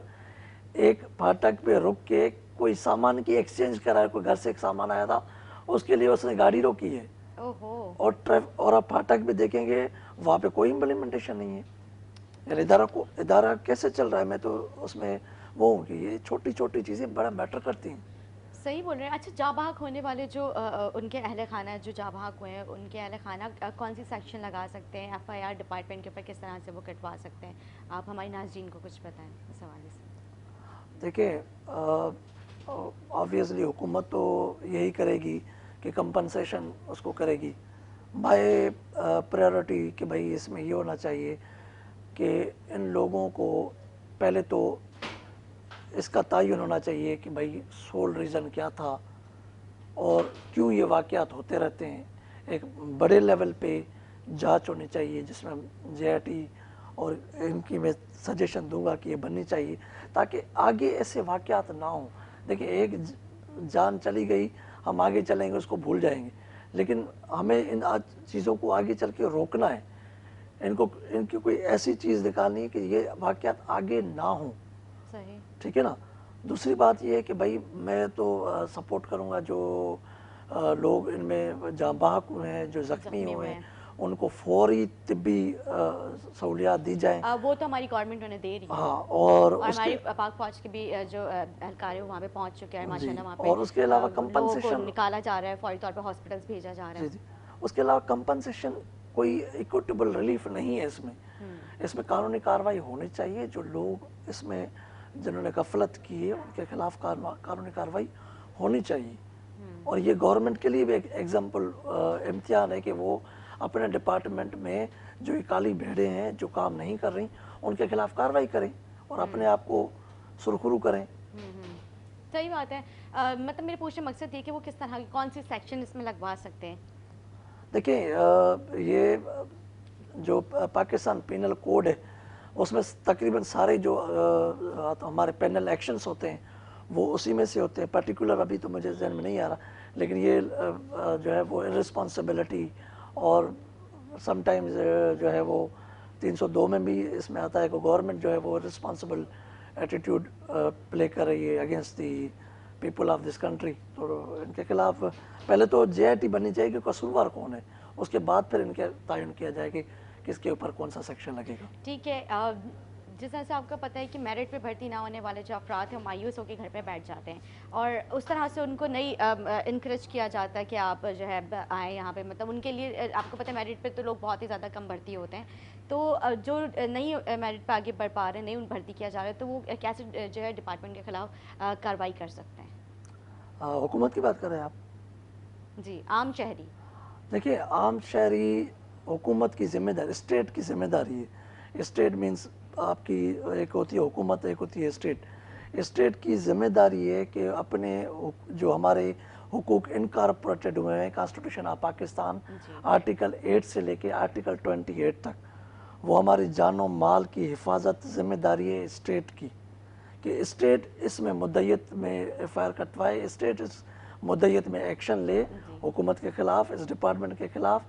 ایک پھاٹک پہ رک کے کوئی سامان کی ایکسچینج کرا ہے, کوئی گھر سے ایک سامان آیا تھا, اس کے لیے اس نے گاڑی روکی ہے. اور آپ پھاٹک پہ دیکھیں گے وہاں پہ کوئی امپلیمنٹیشن نہیں ہے. یعنی ادارہ کیسے چل رہا ہے, میں تو اس میں وہ ہوں کہ یہ چھوٹی چھوٹی چیزیں بڑا میٹر کرتی ہیں. صحیح بول رہے ہیں. اچھا, جاں بحق ہونے والے جو ان کے اہل خانہ جو جاں بحق ہوئے ہیں, ان کے اہل خانہ کون سی سیکشن لگا سکتے ہیں, ایف آئی آر ڈپارٹمنٹ کے اوپر کس طرح سے وہ کٹوا سکتے ہیں؟ آپ ہماری ناظرین کو کچھ بتائیں اس حوالے سے. دیکھیں, آبویسلی حکومت تو یہی کرے گی کہ کمپنسیشن اس کو کرے گی بائی پریورٹی, کہ بھائی اس میں یہ ہونا چاہیے کہ ان لوگوں کو پہلے تو اس کا تعین ہونا چاہیے کہ بھائی سول ریزن کیا تھا اور کیوں یہ واقعات ہوتے رہتے ہیں. ایک بڑے لیول پہ جانچ ہونی چاہیے جس میں جے آئی ٹی, اور ان کی میں سجیشن دوں گا کہ یہ بننی چاہیے تاکہ آگے ایسے واقعات نہ ہوں. دیکھیں, ایک جان چلی گئی, ہم آگے چلیں گے اس کو بھول جائیں گے, لیکن ہمیں ان چیزوں کو آگے چل کے روکنا ہے. ان کی کوئی ایسی چیز نکالنی ہے کہ یہ واقعات آگے نہ ہوں. صحیح. ٹھیک ہے نا. دوسری بات یہ ہے کہ بھائی میں تو سپورٹ کروں گا جو لوگ ان میں جاں بحق ہوئے ہیں, جو زخمی ہوئے ہیں, ان کو فوری طبی سہولیات دی جائیں. وہ تو ہماری گورنمنٹ انہیں دے رہی ہے. ہاں, اور ہماری پاک فوج کے بھی جو اہلکار ہیں وہاں پہ پہنچ چکے ہیں ماشاء اللہ. وہاں پہ اور اس کے علاوہ لوگوں کو کمپنسیشن نکالا جا رہا ہے, فوری طور پہ ہاسپٹلس بھیجا جا رہا ہے. جی, اس کے علاوہ کمپنسیشن کوئی ایکوٹیبل ریلیف نہیں ہے. اس میں قانونی کارروائی ہونی چاہیے. جو لوگ اس میں جنہوں نے غفلت کی ہے ان کے خلاف قانونی کارروائی ہونی چاہیے. اور یہ گورنمنٹ کے لیے بھی ایک ایگزامپل امتحان ہے کہ وہ اپنے ڈپارٹمنٹ میں جو کالی بھیڑیں ہیں جو کام نہیں کر رہی ان کے خلاف کارروائی کریں اور اپنے آپ کو سرخرو کریں. صحیح بات ہے. مطلب میرے پوچھنے مقصد یہ کہ وہ کس طرح کی کون سی سیکشن اس میں لگوا سکتے ہیں؟ دیکھیں, یہ جو پاکستان پینل کوڈ ہے اس میں تقریباً سارے جو ہمارے پینل ایکشنز ہوتے ہیں وہ اسی میں سے ہوتے ہیں. پرٹیکولر ابھی تو مجھے ذہن میں نہیں آ رہا, لیکن یہ جو ہے وہ رسپانسبلٹی, اور سم ٹائمز جو ہے وہ 302 میں بھی اس میں آتا ہے کہ گورنمنٹ جو ہے وہ رسپانسبل ایٹیٹیوڈ پلے کر رہی ہے against the people of this country. تو ان کے خلاف پہلے تو جے آئی ٹی بننی چاہیے کہ قصوروار کون ہے, اس کے بعد پھر ان کے تعین کیا جائے کہ کس کے اوپر کون سا سیکشن لگے گا. ٹھیک ہے. جس طرح سے آپ کو پتہ ہے کہ میرٹ پہ بھرتی نہ ہونے والے جو افراد ہیں وہ مایوس ہو کے گھر پہ بیٹھ جاتے ہیں, اور اس طرح سے ان کو نہیں انکریج کیا جاتا ہے کہ آپ جو ہے آئیں یہاں پہ. مطلب ان کے لیے آپ کو پتہ ہے میرٹ پہ تو لوگ بہت ہی زیادہ کم بھرتی ہوتے ہیں, تو جو نہیں میرٹ پہ آگے بڑھ پا رہے ہیں, نہیں ان بھرتی کیا جا رہا ہے, تو وہ کیسے جو ہے ڈپارٹمنٹ کے خلاف کارروائی کر سکتے ہیں؟ حکومت کی بات کر رہے ہیں آپ؟ جی, عام شہری. دیکھیے, عام شہری حکومت کی ذمہ داری, اسٹیٹ کی ذمہ داری ہے. اسٹیٹ مینس آپ کی ایک ہوتی ہے حکومت, ایک ہوتی ہے اسٹیٹ. اسٹیٹ کی ذمہ داری ہے کہ اپنے جو ہمارے حقوق انکارپوریٹڈ ہوئے ہیں کانسٹیٹیوشن آف پاکستان آرٹیکل 8 سے لے کے آرٹیکل 28 تک, وہ ہماری جان و مال کی حفاظت ذمہ داری ہے اسٹیٹ کی, کہ اسٹیٹ اس میں مدعیت میں ایف آئی آر کٹوائے. اسٹیٹ मुद्दत में एक्शन ले हुकूमत के ख़िलाफ़, इस डिपार्टमेंट के ख़िलाफ़।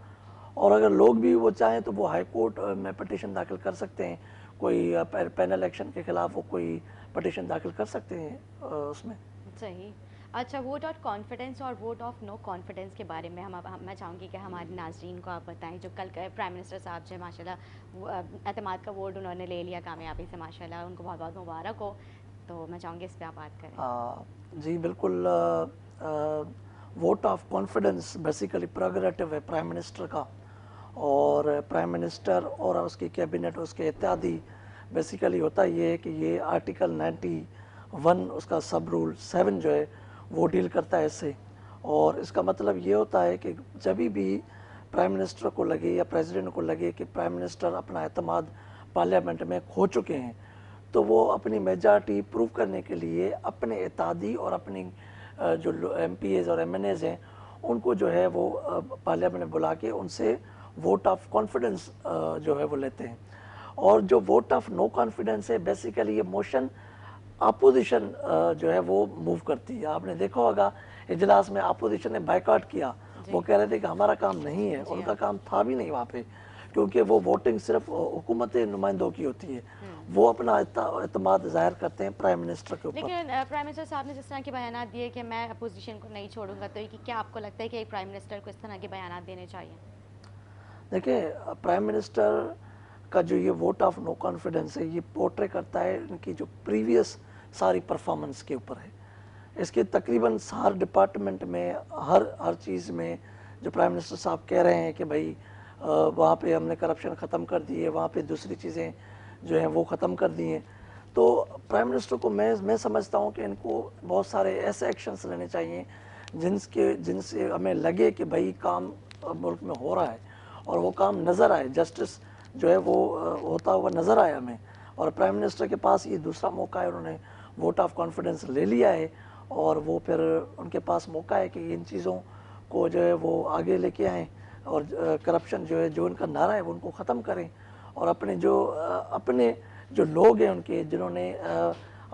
और अगर लोग भी वो चाहें तो वो हाई कोर्ट में पटिशन दाखिल कर सकते हैं, कोई पैनल एक्शन के ख़िलाफ़ वो कोई पटिशन दाखिल कर सकते हैं उसमें। सही। अच्छा, वोट ऑफ कॉन्फिडेंस और वोट ऑफ नो कॉन्फिडेंस के बारे में मैं चाहूँगी कि हमारे नाज़रीन को आप बताएं, जो कल प्राइम मिनिस्टर साहब जो माशाल्लाह एतमाद का वोट उन्होंने ले लिया कामयाबी से, माशाल्लाह उनको बहुत बहुत मुबारक हो। तो मैं चाहूँगी इस पर आप बात करें। जी बिल्कुल, vote of confidence basically prerogative है प्राइम मिनिस्टर का, और प्राइम मिनिस्टर और उसकी कैबिनेट, उसके इत्यादि बेसिकली होता ये है कि ये आर्टिकल 91 उसका सब रूल 7 जो है वो डील करता है इससे। और इसका मतलब ये होता है कि जब भी प्राइम मिनिस्टर को लगे या प्रेसिडेंट को लगे कि प्राइम मिनिस्टर अपना एतमाद पार्लियामेंट में खो चुके हैं, तो वो अपनी मेजॉरिटी प्रूव करने के लिए अपने इत्यादी और अपनी जो MPAs और MNAs हैं उनको जो है वो पार्लियामेंट में बुला के उनसे वोट ऑफ कॉन्फिडेंस जो है वो लेते हैं। और जो वोट ऑफ नो कॉन्फिडेंस है बेसिकली ये मोशन अपोजिशन जो है वो मूव करती है। आपने देखा होगा इजलास में अपोजिशन ने बायकॉट किया, वो कह रहे थे कि हमारा काम नहीं है, उनका काम था भी नहीं वहाँ पे, क्योंकि वो वोटिंग सिर्फ हुकूमत नुमाइंदों की होती है, वो अपना एतमाद जाहिर करते हैं प्राइम मिनिस्टर के ऊपर। लेकिन प्राइम मिनिस्टर साहब ने जिस तरह के बयान दिए कि मैं अपोजिशन को नहीं छोड़ूंगा, तो क्या आपको लगता है कि एक प्राइम मिनिस्टर को इस तरह के बयान देने चाहिए? देखिए, प्राइम मिनिस्टर का जो ये वोट ऑफ नो कॉन्फिडेंस है ये पोर्ट्रे करता है इनकी जो प्रीवियस सारी परफॉर्मेंस के ऊपर है। इसके तकरीबन हर डिपार्टमेंट में, हर चीज़ में जो प्राइम मिनिस्टर साहब कह रहे हैं कि भाई वहाँ पे हमने करप्शन ख़त्म कर दी है, वहाँ पे दूसरी चीज़ें जो हैं वो ख़त्म कर दी हैं, तो प्राइम मिनिस्टर को मैं समझता हूँ कि इनको बहुत सारे ऐसे एक्शंस लेने चाहिए जिनसे हमें लगे कि भाई काम मुल्क में हो रहा है और वो काम नज़र आए, जस्टिस जो है वो होता हुआ नज़र आया हमें। और प्राइम मिनिस्टर के पास ये दूसरा मौका है, उन्होंने वोट ऑफ कॉन्फिडेंस ले लिया है और वो फिर उनके पास मौका है कि इन चीज़ों को जो है वो आगे लेके आएँ और करप्शन जो है, जो उनका नारा है वो उनको ख़त्म करें, और अपने जो लोग हैं उनके जिन्होंने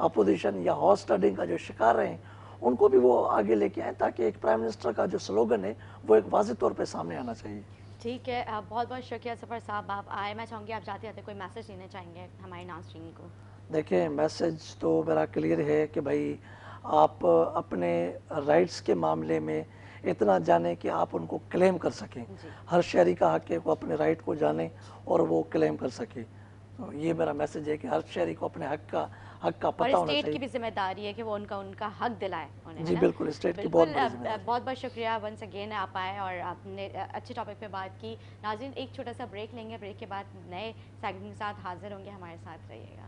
अपोजिशन या हॉर्स ट्रेडिंग का जो शिकार रहे हैं उनको भी वो आगे लेके आएँ, ताकि एक प्राइम मिनिस्टर का जो स्लोगन है वो एक वाज़ेह तौर पे सामने आना चाहिए। ठीक है, बहुत बहुत शुक्रिया सफ़र साहब, आप आए। मैं चाहूँगी आप जाते जाते कोई मैसेज देना चाहेंगे हमारे नाज़रीन को? देखिए, मैसेज तो मेरा क्लियर है कि भाई आप अपने राइट्स के मामले में इतना जाने कि आप उनको क्लेम कर सकें। हर शहरी का हक है वो अपने राइट को जाने और वो क्लेम कर सके। तो ये मेरा मैसेज है कि हर शहरी को अपने हक का पता होना चाहिए। स्टेट की भी जिम्मेदारी है कि वो उनका हक दिलाए उन्हें। जी बिल्कुल, स्टेट की बहुत बड़ी जिम्मेदारी है। बहुत बहुत शुक्रिया वंस अगेन, आप आए और आपने अच्छे टॉपिक पे बात की। नाज़रीन, एक छोटा सा ब्रेक लेंगे, ब्रेक के बाद नए सेगमेंट के साथ हाजिर होंगे, हमारे साथ रहिएगा।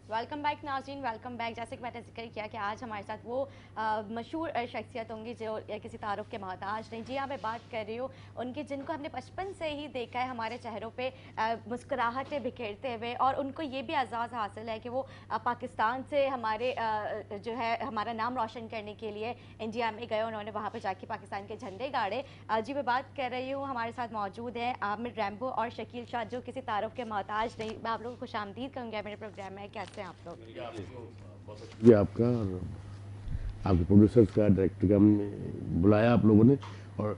वेलकम बैक नाज़रीन, वेलकम बैक। जैसे कि मैंने जिक्र किया कि आज हमारे साथ वो मशहूर शख्सियत होंगी जो किसी तारुफ के मोहताज नहीं। जी हाँ, मैं बात कर रही हूँ उनकी, जिनको हमने बचपन से ही देखा है हमारे चेहरों पे मुस्कुराहटें बिखेरते हुए, और उनको ये भी एजाज़ हासिल है कि वो पाकिस्तान से हमारे जो है हमारा नाम रोशन करने के लिए इंडिया में गए, उन्होंने वहाँ पर जाके पाकिस्तान के झंडे गाड़े। जी मैं बात कर रही हूँ, हमारे साथ मौजूद हैं आमिर रैम्बो और शकील शाह, जो किसी तारुफ के मोहताज नहीं। मैं आप लोगों को खुशामदीद करूँगा मेरे प्रोग्राम में। कैसे आप लोग? जी आपका और आपके प्रोड्यूसर्स का, डायरेक्टर का, हमने बुलाया आप लोगों ने, और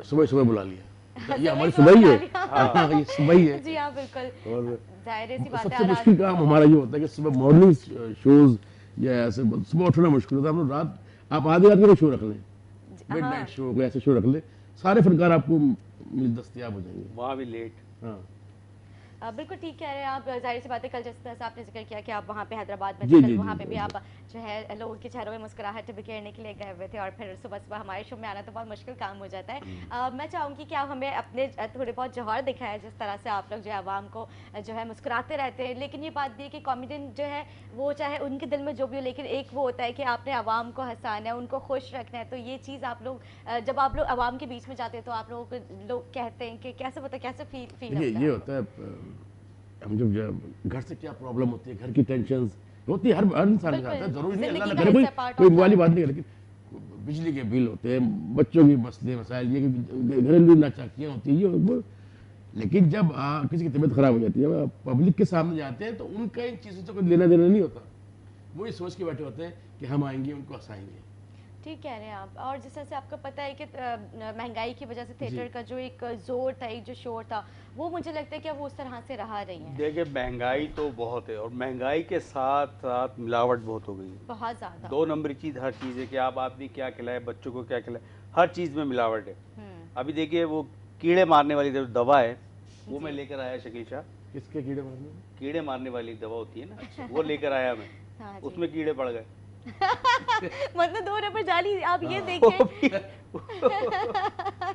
सुबह बुला लिया। ये हमारी सुबह ही है। हाँ, ये सुबह ही है। जी हाँ बिल्कुल, और जाहिर सी बात है। सबसे मुश्किल काम हमारा ये होता है कि सुबह मॉर्निंग शोज या ऐसे सुबह उठना मुश्किल होता है। हम लोग रात, आप आधे रात में शो रख लें, मिडनाइट शो कोई ऐसे शो रख ले, सारे फनकार आपको दस्तयाब हो जाएंगे। वहाँ भी लेट। हाँ, बिल्कुल ठीक कह रहे हैं आप। ज़ाहिर सी बात है, कल जिस तरह से आपने जिक्र किया कि आप वहाँ पे हैदराबाद में जी, थे, जी, वहाँ जी, पे जी, भी जी। आप जो है लोगों के चेहरों में मुस्कुराहट बिखेरने के लिए गए हुए थे और फिर सुबह सुबह हमारे शो में आना तो बहुत मुश्किल काम हो जाता है। मैं चाहूँगी कि आप हमें अपने थोड़े बहुत जौहर दिखाएं, जिस तरह से आप लोग जो है आवाम को जो है मुस्कुराते रहते हैं। लेकिन ये बात भी है कि कॉमेडियन जो है वो चाहे उनके दिल में जो भी हो, लेकिन एक वो होता है कि आपने आवाम को हंसाना है, उनको खुश रखना है। तो ये चीज़ आप लोग जब आप लोग आवाम के बीच में जाते हैं तो आप लोगों को लोग कहते हैं कि कैसे पता कैसे फील देखिए होता ये है? होता है हम जब घर से क्या प्रॉब्लम होती है, घर की टेंशन होती है, हर इंसान के साथ है, जरूरी नहीं अल्लाह ना ज़िंदगी करे का कोई हिस्सा, part कोई of वाली life। बात नहीं है, लेकिन बिजली के बिल होते हैं, बच्चों की मसले मसाइल, ये घरेलू नाचाकियाँ होती है वो। लेकिन जब किसी की तबीयत खराब हो जाती है, जब आप पब्लिक के सामने जाते हैं तो उनका इन चीज़ों से कोई लेना देना नहीं होता। वो ये सोच के बैठे होते हैं कि हम आएंगे उनको हंसाएंगे। ठीक कह रहे हैं आप। और जिस तरह से आपको पता है कि महंगाई की वजह से थिएटर का जो एक जोर था, एक जो शोर था, वो मुझे लगता है कि अब वो उस तरह से रहा नहीं है। देखिए महंगाई तो बहुत है, और महंगाई के साथ साथ मिलावट बहुत हो गई है। बहुत ज़्यादा। 2 नंबरी चीज़ हर चीज़ है कि आप आदमी क्या खिलाए, बच्चों को क्या खिलाए, हर चीज़ में मिलावट है। अभी देखिए वो कीड़े मारने वाली जो दवा है वो मैं लेकर आया शकील शाह। किसके कीड़े मारने में? कीड़े मारने वाली दवा होती है ना, वो लेकर आया मैं। हाँ जी। उसमें कीड़े पड़ गए। मतलब 2 नंबर जाली, आप ये वो देखें। भी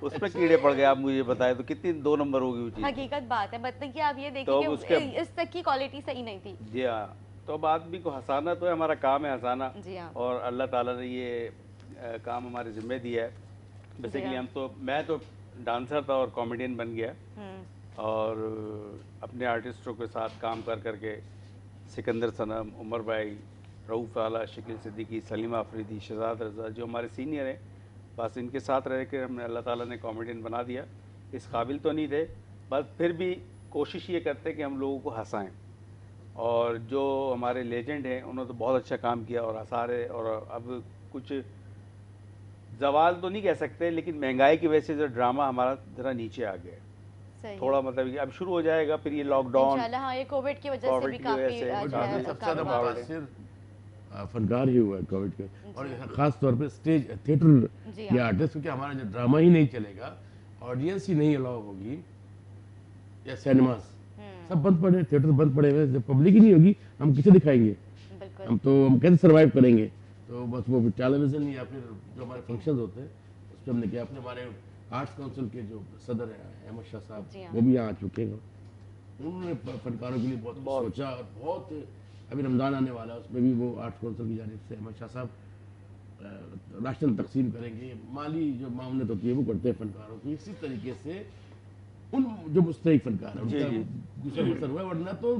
उसमें कीड़े पड़ गए। आप मुझे बताएं तो कितनी 2 नंबर होगी वो चीज़। हकीकत बात है, मतलब कि आप ये तो देखिए कि उसके- इस तक की क्वालिटी सही नहीं थी। जी हाँ, तो अब आदमी को हंसाना तो है, हमारा काम है हंसाना। जी हाँ। और अल्लाह ताला ने ये काम हमारे ज़िम्मे दिया है। बेसिकली हाँ। मैं तो डांसर था और कॉमेडियन बन गया, हम्म। और अपने आर्टिस्टों के साथ काम कर करके सिकंदर सनम, उमर भाई, रऊफ़ आला, शकील सिद्दीकी, सलीमा अफरीदी, शहजाद रज़ा जो हमारे सीनियर हैं, बस इनके साथ रह के हमने अल्लाह ताला ने कॉमेडियन बना दिया। इस काबिल तो नहीं थे, बस फिर भी कोशिश ये करते कि हम लोगों को हंसाएं। और जो हमारे लेजेंड हैं उन्होंने तो बहुत अच्छा काम किया और हंसा रहे। और अब कुछ जवाल तो नहीं कह सकते, लेकिन महंगाई की वजह से जो ड्रामा हमारा ज़रा नीचे आ गया है सही। थोड़ा। मतलब कि अब शुरू हो जाएगा फिर ये लॉकडाउन। इंशाल्लाह हाँ, ये कोविड की वजह से कोविड भी की काफी वजह से जो है काफी सबसे ज़्यादा कारोबार- मुतासिर फनकार ही हुआ है कोविड के, और ख़ास तौर पे स्टेज थिएटर जी के हाँ। आर्टिस्ट, क्योंकि हमारा जो ड्रामा ही नहीं चलेगा, ऑडियंस ही नहीं अलाउ होगी, या सिनेमास सब बंद पड़े, थिएटर बंद पड़े हुए, जब पब्लिक ही नहीं होगी हम किसे दिखाएंगे? बिल्कुल। हम कैसे सर्वाइव करेंगे? तो बस वो टेलीविज़न या फिर जो हमारे फंक्शंस होते हैं उस पर हमने किया। अपने हमारे आर्ट्स काउंसिल के जो सदर हैं अहमद शाह साहब, जी हाँ। वो भी यहाँ आ चुके हैं। उन्होंने फनकारों के लिए बहुत सोचा, और बहुत अभी रमज़ान आने वाला है, उसमें भी वो आर्ट्स काउंसिल की जानिब से अहमद शाह साहब राशन तकसीम करेंगे, माली जो मामलत होती है वो करते हैं फनकारों की। इसी तरीके से उन जो मुस्तहिक फनकार है उनका दूसरा मसर हुआ है, वरना तो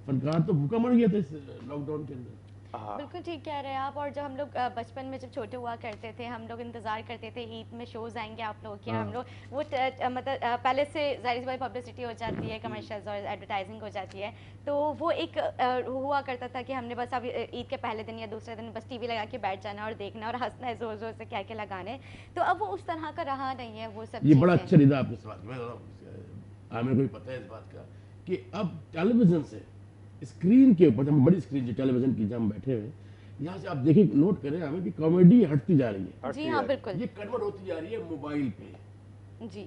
फनकार तो भूखा मर गया था इस लॉकडाउन के अंदर। हाँ, बिल्कुल ठीक कह रहे हैं आप। और जब हम लोग बचपन में जब छोटे हुआ करते थे, हम लोग इंतज़ार करते थे ईद में शोज़ आएंगे आप लोगों के। हम लोग वो मतलब पहले से ज़ाहिर सी बात पब्लिसिटी हो जाती है, कमर्शियल्स और एडवर्टाइजिंग हो जाती है, तो वो एक हुआ करता था कि हमने बस अब ईद के पहले दिन या दूसरे दिन बस टीवी लगा के बैठ जाना और देखना और हंसना है, ज़ोर ज़ोर से क्या क्या लगाने। तो अब वो उस तरह का रहा नहीं है वो सब ये बड़ा चीज़ें। अच्छा निदा आपने सवाल किया। हमें को भी पता है इस बात का कि अब टेलीविज़न से स्क्रीन के ऊपर, हम बड़ी स्क्रीन जो टेलीविज़न की जहाँ हम बैठे हुए, यहाँ से आप देखिए, नोट करें हमें कि कॉमेडी हटती जा रही है। जी हाँ बिल्कुल। ये कन्वर्ट होती जा रही है मोबाइल पे, जी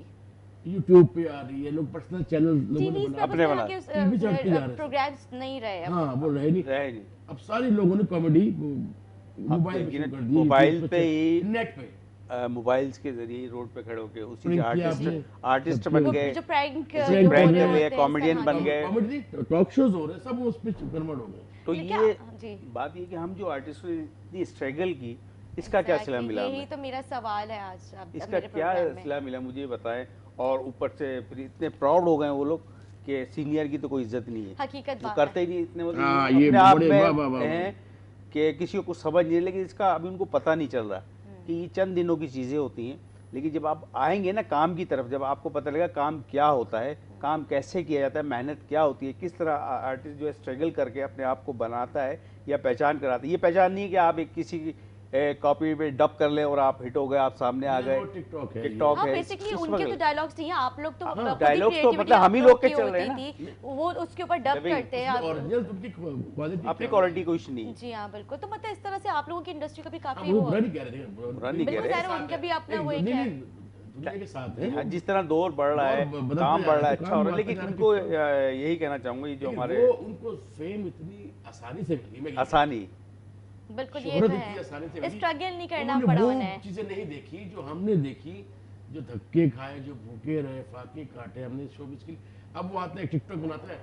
यूट्यूब पे आ रही है, लोग पर्सनल चैनल लोगों ने टीवी बना, अपने बना टीवी से हटते जा रहे हैं। प्रोग्राम्स नहीं रहे अब। हाँ वो रहे नहीं। रहे नहीं। अब सारे लोगों ने कॉमेडी मोबाइल पे लेकिन शुरू कर दी, मोबाइल YouTube पे ही नेट पे मोबाइल्स के जरिए रोड पे खड़े होके उसी Print के किया आपने। आर्टिस्ट बन वो गए, जो प्रैंक Prank prank हो कर रहे लिए, कॉमेडियन बन गए। कॉमेडी टॉक शोज हो रहे हैं, सब उस पे कन्वर्ट हो गए। तो लेकिन ये जी बात ये कि हम जो आर्टिस्ट ने इतनी स्ट्रगल की, इसका क्या सिला मिला यही हमें? तो मेरा सवाल है आज अब इसका मेरे क्या प्रोग्राम में। सिला मिला मुझे ये बताएं। और ऊपर से फिर इतने प्राउड हो गए वो लोग कि सीनियर की तो कोई इज्जत नहीं है, हकीकत वो बात करते है। ही नहीं इतने, मतलब हाँ, अपने ये आप बड़े में वाह, वाह, वाह, हैं कि किसी को कुछ समझ नहीं है। लेकिन इसका अभी उनको पता नहीं चल रहा कि ये चंद दिनों की चीज़ें होती हैं। लेकिन जब आप आएंगे ना काम की तरफ, जब आपको पता लगेगा काम क्या होता है, काम कैसे किया जाता है, मेहनत क्या होती है, किस तरह आर्टिस्ट जो है स्ट्रगल करके अपने आप को बनाता है या पहचान कराता है। ये पहचान नहीं है कि आप एक किसी की कॉपी पे डब कर ले और आप हिट हो गए, आप सामने आ गए, वो टिकटॉक है, टिकटॉक हाँ है। बेसिकली उस उनके वक्त- तो डायलॉग्स नहीं है, आप लोग तो खुद ही dialogues तो creativity मतलब हम ही लोग के आप लोग चल रहे हैं की होती थी, वो उसके ऊपर डब Dubbing, करते हैं आप लोग। ओरिजिनल तुमकी क्वालिटी अपनी क्वालिटी कुछ नहीं है। जी हाँ बिल्कुल। तो मतलब इस तरह से आप लोगों की इंडस्ट्री का भी काफी वो वो बुरा नहीं कह रहे थे, बुरा नहीं कह बिल्कुल रहे। ज़ाहिर है, उनका भी अपना वो एक नहीं, है। नहीं, दुनिया के साथ है। हाँ, जिस तरह दौर बढ़ रहा है, दौर बदलते काम जा बढ़ रहा रहा है, है, अच्छा हो रहा है, काम लेकिन बढ़ता जा उनको रहा है, यही कहना चाहूँगा ये जो लेकिन हमारे वो उनको फेम इतनी आसानी से मिली, मैं आसानी, बिल्कुल ये शोहरत तो इतनी आसानी से है, मिली, स्ट्रगल नहीं करना उन्होंने पड़ा वो उन्हें। चीजें नहीं देखी जो हमने देखी, जो धक्के खाए, जो भूखे रहे, फाके काटे हमने शोबिस के लिए। अब वो आते हैं टिकटॉक बनाते हैं,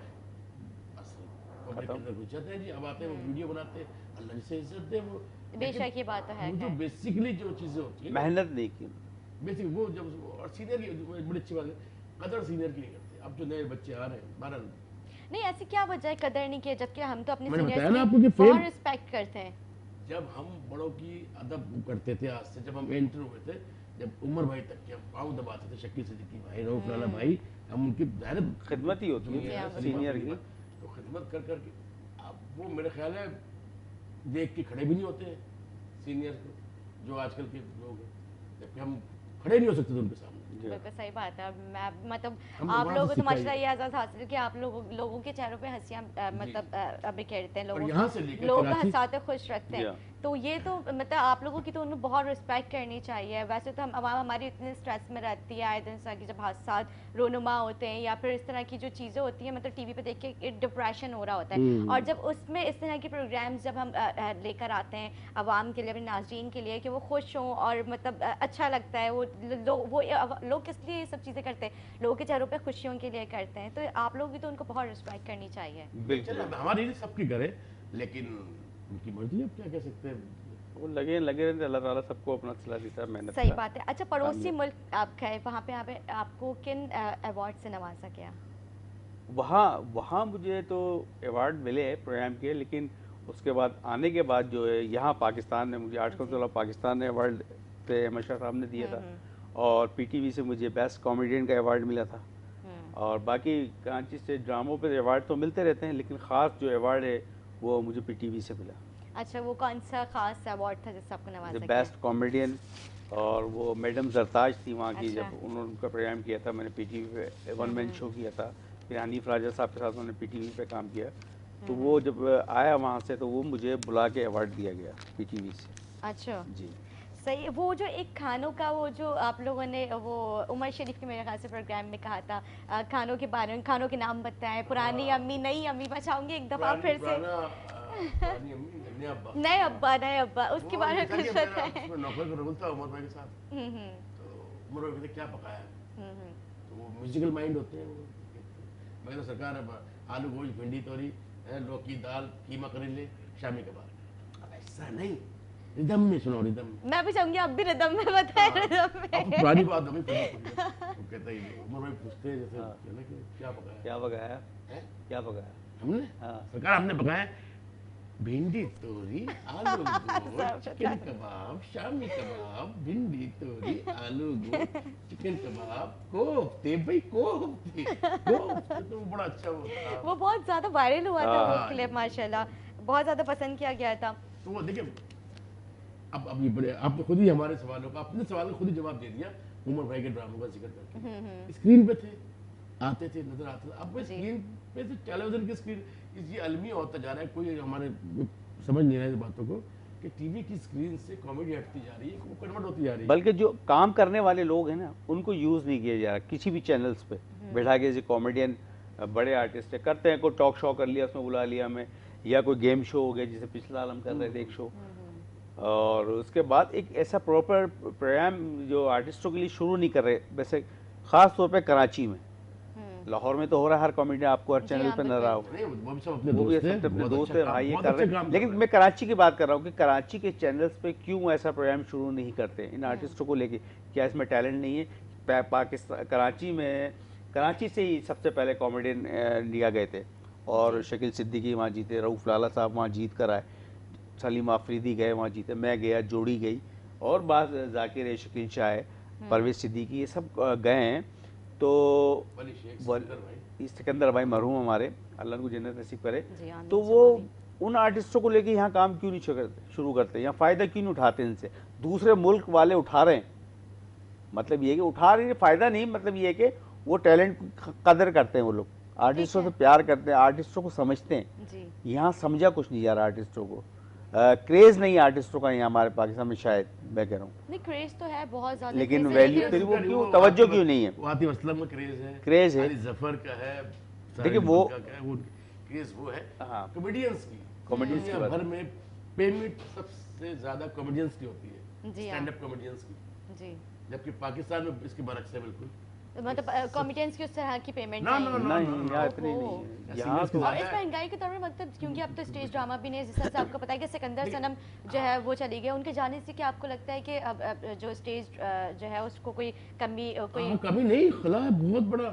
पब्लिक के अंदर घुस जाते हैं जी, अब आते हैं वो वीडियो बनाते हैं, अल्लाह जिसे इज्जत दे वो। बेशक ये बात तो है वो जो खैर। बेसिकली जो चीजें होती है, मेहनत नहीं की। बेसिक वो जब, और सीनियर की बड़ी अच्छी बात है, कदर सीनियर की नहीं करते। अब जो नए बच्चे आ रहे हैं 12 नहीं ऐसी क्या वजह है कदर नहीं की, जबकि हम तो अपने मैंने सीनियर्स बताया ना की आपको कि बहुत फेम- रिस्पेक्ट करते हैं। जब हम बड़ों की अदब करते थे, आज से जब हम एंटर हुए थे, जब उमर भाई तक के हम पाँव दबाते थे, शक्की सिद्दीकी भाई, रऊफ लाला भाई, हम उनकी जाहिर खिदमत ही होती है हाँ, सीनियर की। तो खिदमत कर करके अब वो मेरे ख्याल है देख के खड़े भी नहीं होते हैं सीनियर को, जो आजकल के लोग हैं, जबकि हम खड़े नहीं हो सकते थे उनके सामने। बिल्कुल सही बात है। मैं मतलब हम आप वहाँ लोगों से को तो सिखाइए। माशाल्लाह ये आज़ाद हासिल कि आप लोगों के चेहरों पे हंसियाँ मतलब बिखेरते हैं, और यहाँ से लेकर लोगों को कराची- हंसाते खुश रखते हैं। Yeah. तो ये तो मतलब आप लोगों की तो उन्हें बहुत रिस्पेक्ट करनी चाहिए। वैसे तो हम आवाम हमारी इतने स्ट्रेस में रहती है, आए दिन इस तरह की जब हादसा रोनुमा होते हैं या फिर इस तरह की जो चीज़ें होती हैं, मतलब टीवी पे देख के डिप्रेशन हो रहा होता है, और जब उसमें इस तरह के प्रोग्राम्स जब हम लेकर आते हैं आवाम के लिए, अपने नाज़रीन के लिए, कि वो खुश हों और मतलब अच्छा लगता है, वो लोग किस लिए ये सब चीज़ें करते हैं, लोगों के चेहरों पे खुशियों के लिए करते हैं। तो आप लोग भी तो उनको बहुत रिस्पेक्ट करनी चाहिए। बिल्कुल, चलो हमारी नहीं सबकी करे, लेकिन उनकी मर्जी, अब क्या कह सकते हैं। वो लगे रहते, अल्लाह ताला सबको अपना सिला देता है मेहनत सही का। बात है। अच्छा, पड़ोसी मुल्क आप गए, वहाँ पे आपको किन अवार्ड से नवाजा गया? वहाँ मुझे तो अवार्ड मिले हैं प्रोग्राम के, लेकिन उसके बाद आने के बाद जो है यहाँ पाकिस्तान में मुझे आर्ट काउंसिल ऑफ पाकिस्तान ने अवार्ड पे अहमद शाह साहब ने दिया था, और पीटीवी से मुझे बेस्ट कॉमेडियन का अवार्ड मिला था, और बाकी कराची से ड्रामों पे अवार्ड तो मिलते रहते हैं, लेकिन ख़ास जो अवार्ड है वो मुझे पीटीवी से मिला। अच्छा, वो कौन सा खास अवार्ड था जिससे आपको नवाजा गया? बेस्ट कॉमेडियन, और वो मैडम जरताज थी वहाँ की, अच्छा। जब उन्होंने उनका प्रोग्राम किया था, मैंने पीटीवी पे वन मैन शो किया था, फिर हनीफ राजा साहब के साथ उन्होंने पीटीवी पे काम किया, तो वो जब आया वहाँ से तो वो मुझे बुला के अवार्ड दिया गया पीटीवी से। अच्छा, जी, सही। वो जो एक खानों का वो जो आप लोगों ने वो उमर शरीफ के मेरे ख्याल से प्रोग्राम में कहा था, खानों के बारे में, खानों के नाम बताएं, पुरानी अम्मी नई अम्मी, मैं चाहूँगी एक दफ़ा फिर से। नए अब्बा उसके बारे में कुछ बताएं। नौकर का रोल था उमर भाई के साथ, तो उमर भाई कहते क्या पकाया, तो वो म्यूजिकल माइंड होते हैं वो। मैं तो सरकार अब आलू गोश्त भिंडी तोरी लौकी दाल कीमा करेले शामी कबाब, अब ऐसा नहीं, रिदम में सुनो, रिदम में। मैं भी चाहूँगी अब भी रिदम में बताएं, रिदम में। अब पुरानी बात हो गई, वो कहता ही उमर भाई पूछते हैं जैसे कहना कि क्या पकाया क्या पकाया है, क्या पकाया? हमने हाँ। सरकार हमने पकाया भिंडी तोरी आलू गोश्त चिकन कबाब शामी कबाब भिंडी तोरी आलू गोश्त चिकन कबाब कोफ्ते, भाई कोफ्ते तो बड़ा अच्छा वो था। वो बहुत ज़्यादा वायरल हुआ था वो हाँ। क्लिप, माशाल्लाह बहुत ज़्यादा पसंद किया गया था। तो वो देखिए अब ये बड़े आप तो खुद ही हमारे सवालों का अपने सवाल का खुद ही जवाब दे दिया, उमर भाई के ड्रामों का जिक्र करके। स्क्रीन पे थे, आते थे, नजर आते थे, अब स्क्रीन पे तो टेलीविजन की स्क्रीन ये अलमी होता जा रहा है, कोई हमारे समझ नहीं रहा है इस बातों को कि टीवी की स्क्रीन से कॉमेडी हटती जा रही है, वो कन्वर्ट होती जा रही है। बल्कि जो काम करने वाले लोग हैं ना, उनको यूज़ नहीं किया जा रहा किसी भी चैनल्स पे बैठा के, जैसे कॉमेडियन बड़े आर्टिस्ट है करते हैं, कोई टॉक शो कर लिया उसमें बुला लिया हमें, या कोई गेम शो हो गया, जैसे पिछले साल हम कर रहे थे एक शो, और उसके बाद एक ऐसा प्रॉपर प्रोग्राम जो आर्टिस्टों के लिए शुरू नहीं कर रहे, वैसे ख़ास तौर पे कराची में, लाहौर में तो हो रहा है, हर कॉमेडी आपको हर चैनल पे नजर आओ, नहीं, वो भी सब अपने वो भी दोस्त हैं, सब अपने बहुत दोस्त अच्छा है काम- भाई, ये बहुत कर अच्छा रहे काम हैं, कर लेकिन रहे मैं कराची की बात कर रहा हूँ कि कराची के चैनल्स पे क्यों ऐसा प्रोग्राम शुरू नहीं करते इन आर्टिस्टों को लेके, क्या इसमें टैलेंट नहीं है? पाकिस्तान कराची से ही सबसे पहले कॉमेडियन लिया गए थे, और शकील सिद्दीकी वहाँ जीते, रऊफ लाला साहब वहाँ जीत कर आए, सलीमा अफरीदी गए वहाँ जीते, मैं गया, जोड़ी गई, और बाद जाकिर है, शकील शाह है, परवेज सिद्दीकी, ये सब गए हैं। तो वली शेख, सिकंदर भाई, सिकंदर भाई मरहूम हमारे, अल्लाह उनको जन्नत नसीब करे, जी, आमीन, तो वो उन आर्टिस्टों को लेके यहाँ काम क्यों नहीं शुरू करते, यहाँ फ़ायदा क्यों नहीं उठाते इनसे? दूसरे मुल्क वाले उठा रहे हैं, मतलब ये कि उठा रहे हैं, फ़ायदा नहीं, मतलब ये कि वो टैलेंट कदर करते हैं, वो लोग आर्टिस्टों से प्यार करते हैं, आर्टिस्टों को समझते हैं। जी, यहाँ समझा कुछ नहीं यार आर्टिस्टों को, क्रेज़ नहीं आर्टिस्टों का यहाँ हमारे पाकिस्तान में, शायद मैं कह रहा हूँ, नहीं क्रेज तो है बहुत ज्यादा, लेकिन craze है, वैल्यू फिर वो क्यों, तवज्जो क्यों नहीं है? आतिफ असलम का क्रेज़ है। अली जफर का है, देखिए वो क्रेज वो है हाँ कॉमेडियंस की। कॉमेडियंस की दुनिया बात भर में पेमेंट सबसे ज्यादा कॉमेडियंस की होती है, जी हाँ। स्टैंड अप कॉमेडियंस की, जी, जबकि पाकिस्तान में इसकी बरक्स है बिल्कुल। तो मतलब कॉमेडियंस की उस तरह की पेमेंट ना, नहीं ना, है। ना, नहीं, यहाँ इतनी नहीं है यहाँ तो। और इस महंगाई के दौर में मतलब क्योंकि अब तो स्टेज ड्रामा भी नहीं, जिस तरह से आपको पता है कि सिकंदर सनम जो है वो चली गई, उनके जाने से क्या आपको लगता है कि अब जो स्टेज जो है उसको कोई कमी कोई कभी नहीं, खुला है बहुत बड़ा।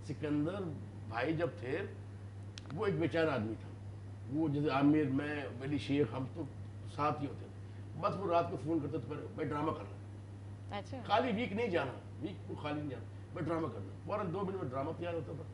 सिकंदर भाई जब थे वो एक बेचारा आदमी था, वो जैसे आमिर, मैं, मेरी शेख, हम तो साथ ही होते थे। बस वो रात को फोन करते थे, मैं ड्रामा कर रहा हूँ, अच्छा खाली वीक नहीं जाना, वीक को खाली नहीं जाना, मैं ड्रामा करना, फौरन 2 मिनट में ड्रामा तैयार होता था।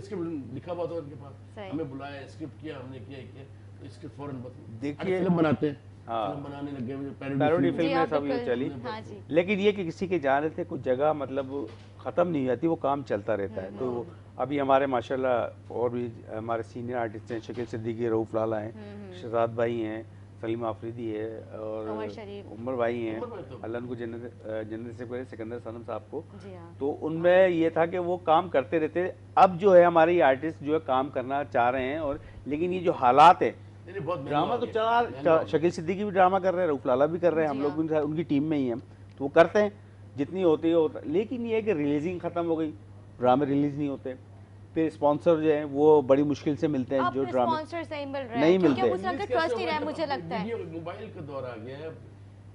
स्क्रिप्ट लिखा हुआ था उनके पास, सही। हमें बुलाया, स्क्रिप्ट किया, हमने किया तो इसके फौरन देखिए, फिल्म बनाते हैं, हाँ। फिल्म बनाने लगे, पैरोडी जी फिल्में हाँ, सब ये बिल्कुल। चली, हाँ जी, लेकिन ये कि किसी के जाने से कुछ जगह मतलब ख़त्म नहीं हो जाती, वो काम चलता रहता है। तो अभी हमारे माशाल्लाह और भी हमारे सीनियर आर्टिस्ट हैं, शकील सिद्दीकी, रऊफ लाला हैं, शहजाद भाई हैं, सलीमा अफरीदी है और उमर शरीफ। उमर भाई हैं, उमर भाई तो- अल्लाह उनको जन्नत से करे, सिकंदर सनम साहब को। जी हाँ, तो उनमें ये था कि वो काम करते रहते। अब जो है हमारे ये आर्टिस्ट जो है काम करना चाह रहे हैं, और लेकिन ये जो हालात है, नहीं, बहुत महंगा ड्रामा हो तो गया, चला, शकील सिद्दीकी भी ड्रामा कर रहे हैं, रऊफ लाला भी कर रहे हैं, हम लोग भी उनकी टीम में ही हैं, तो वो करते हैं जितनी होती है होता, लेकिन ये है कि रिलीजिंग ख़त्म हो गई, ड्रामे रिलीज़ नहीं होते, फिर स्पॉन्सर जो है वो बड़ी मुश्किल से मिलते हैं, अब जो ड्रामे स्पॉन्सर्स नहीं मिल रहे नहीं हैं क्योंकि मिलते। उस तरह का ट्रस्ट ही रहा है, मुझे लगता है। वीडियो मोबाइल का दौर आ गया है,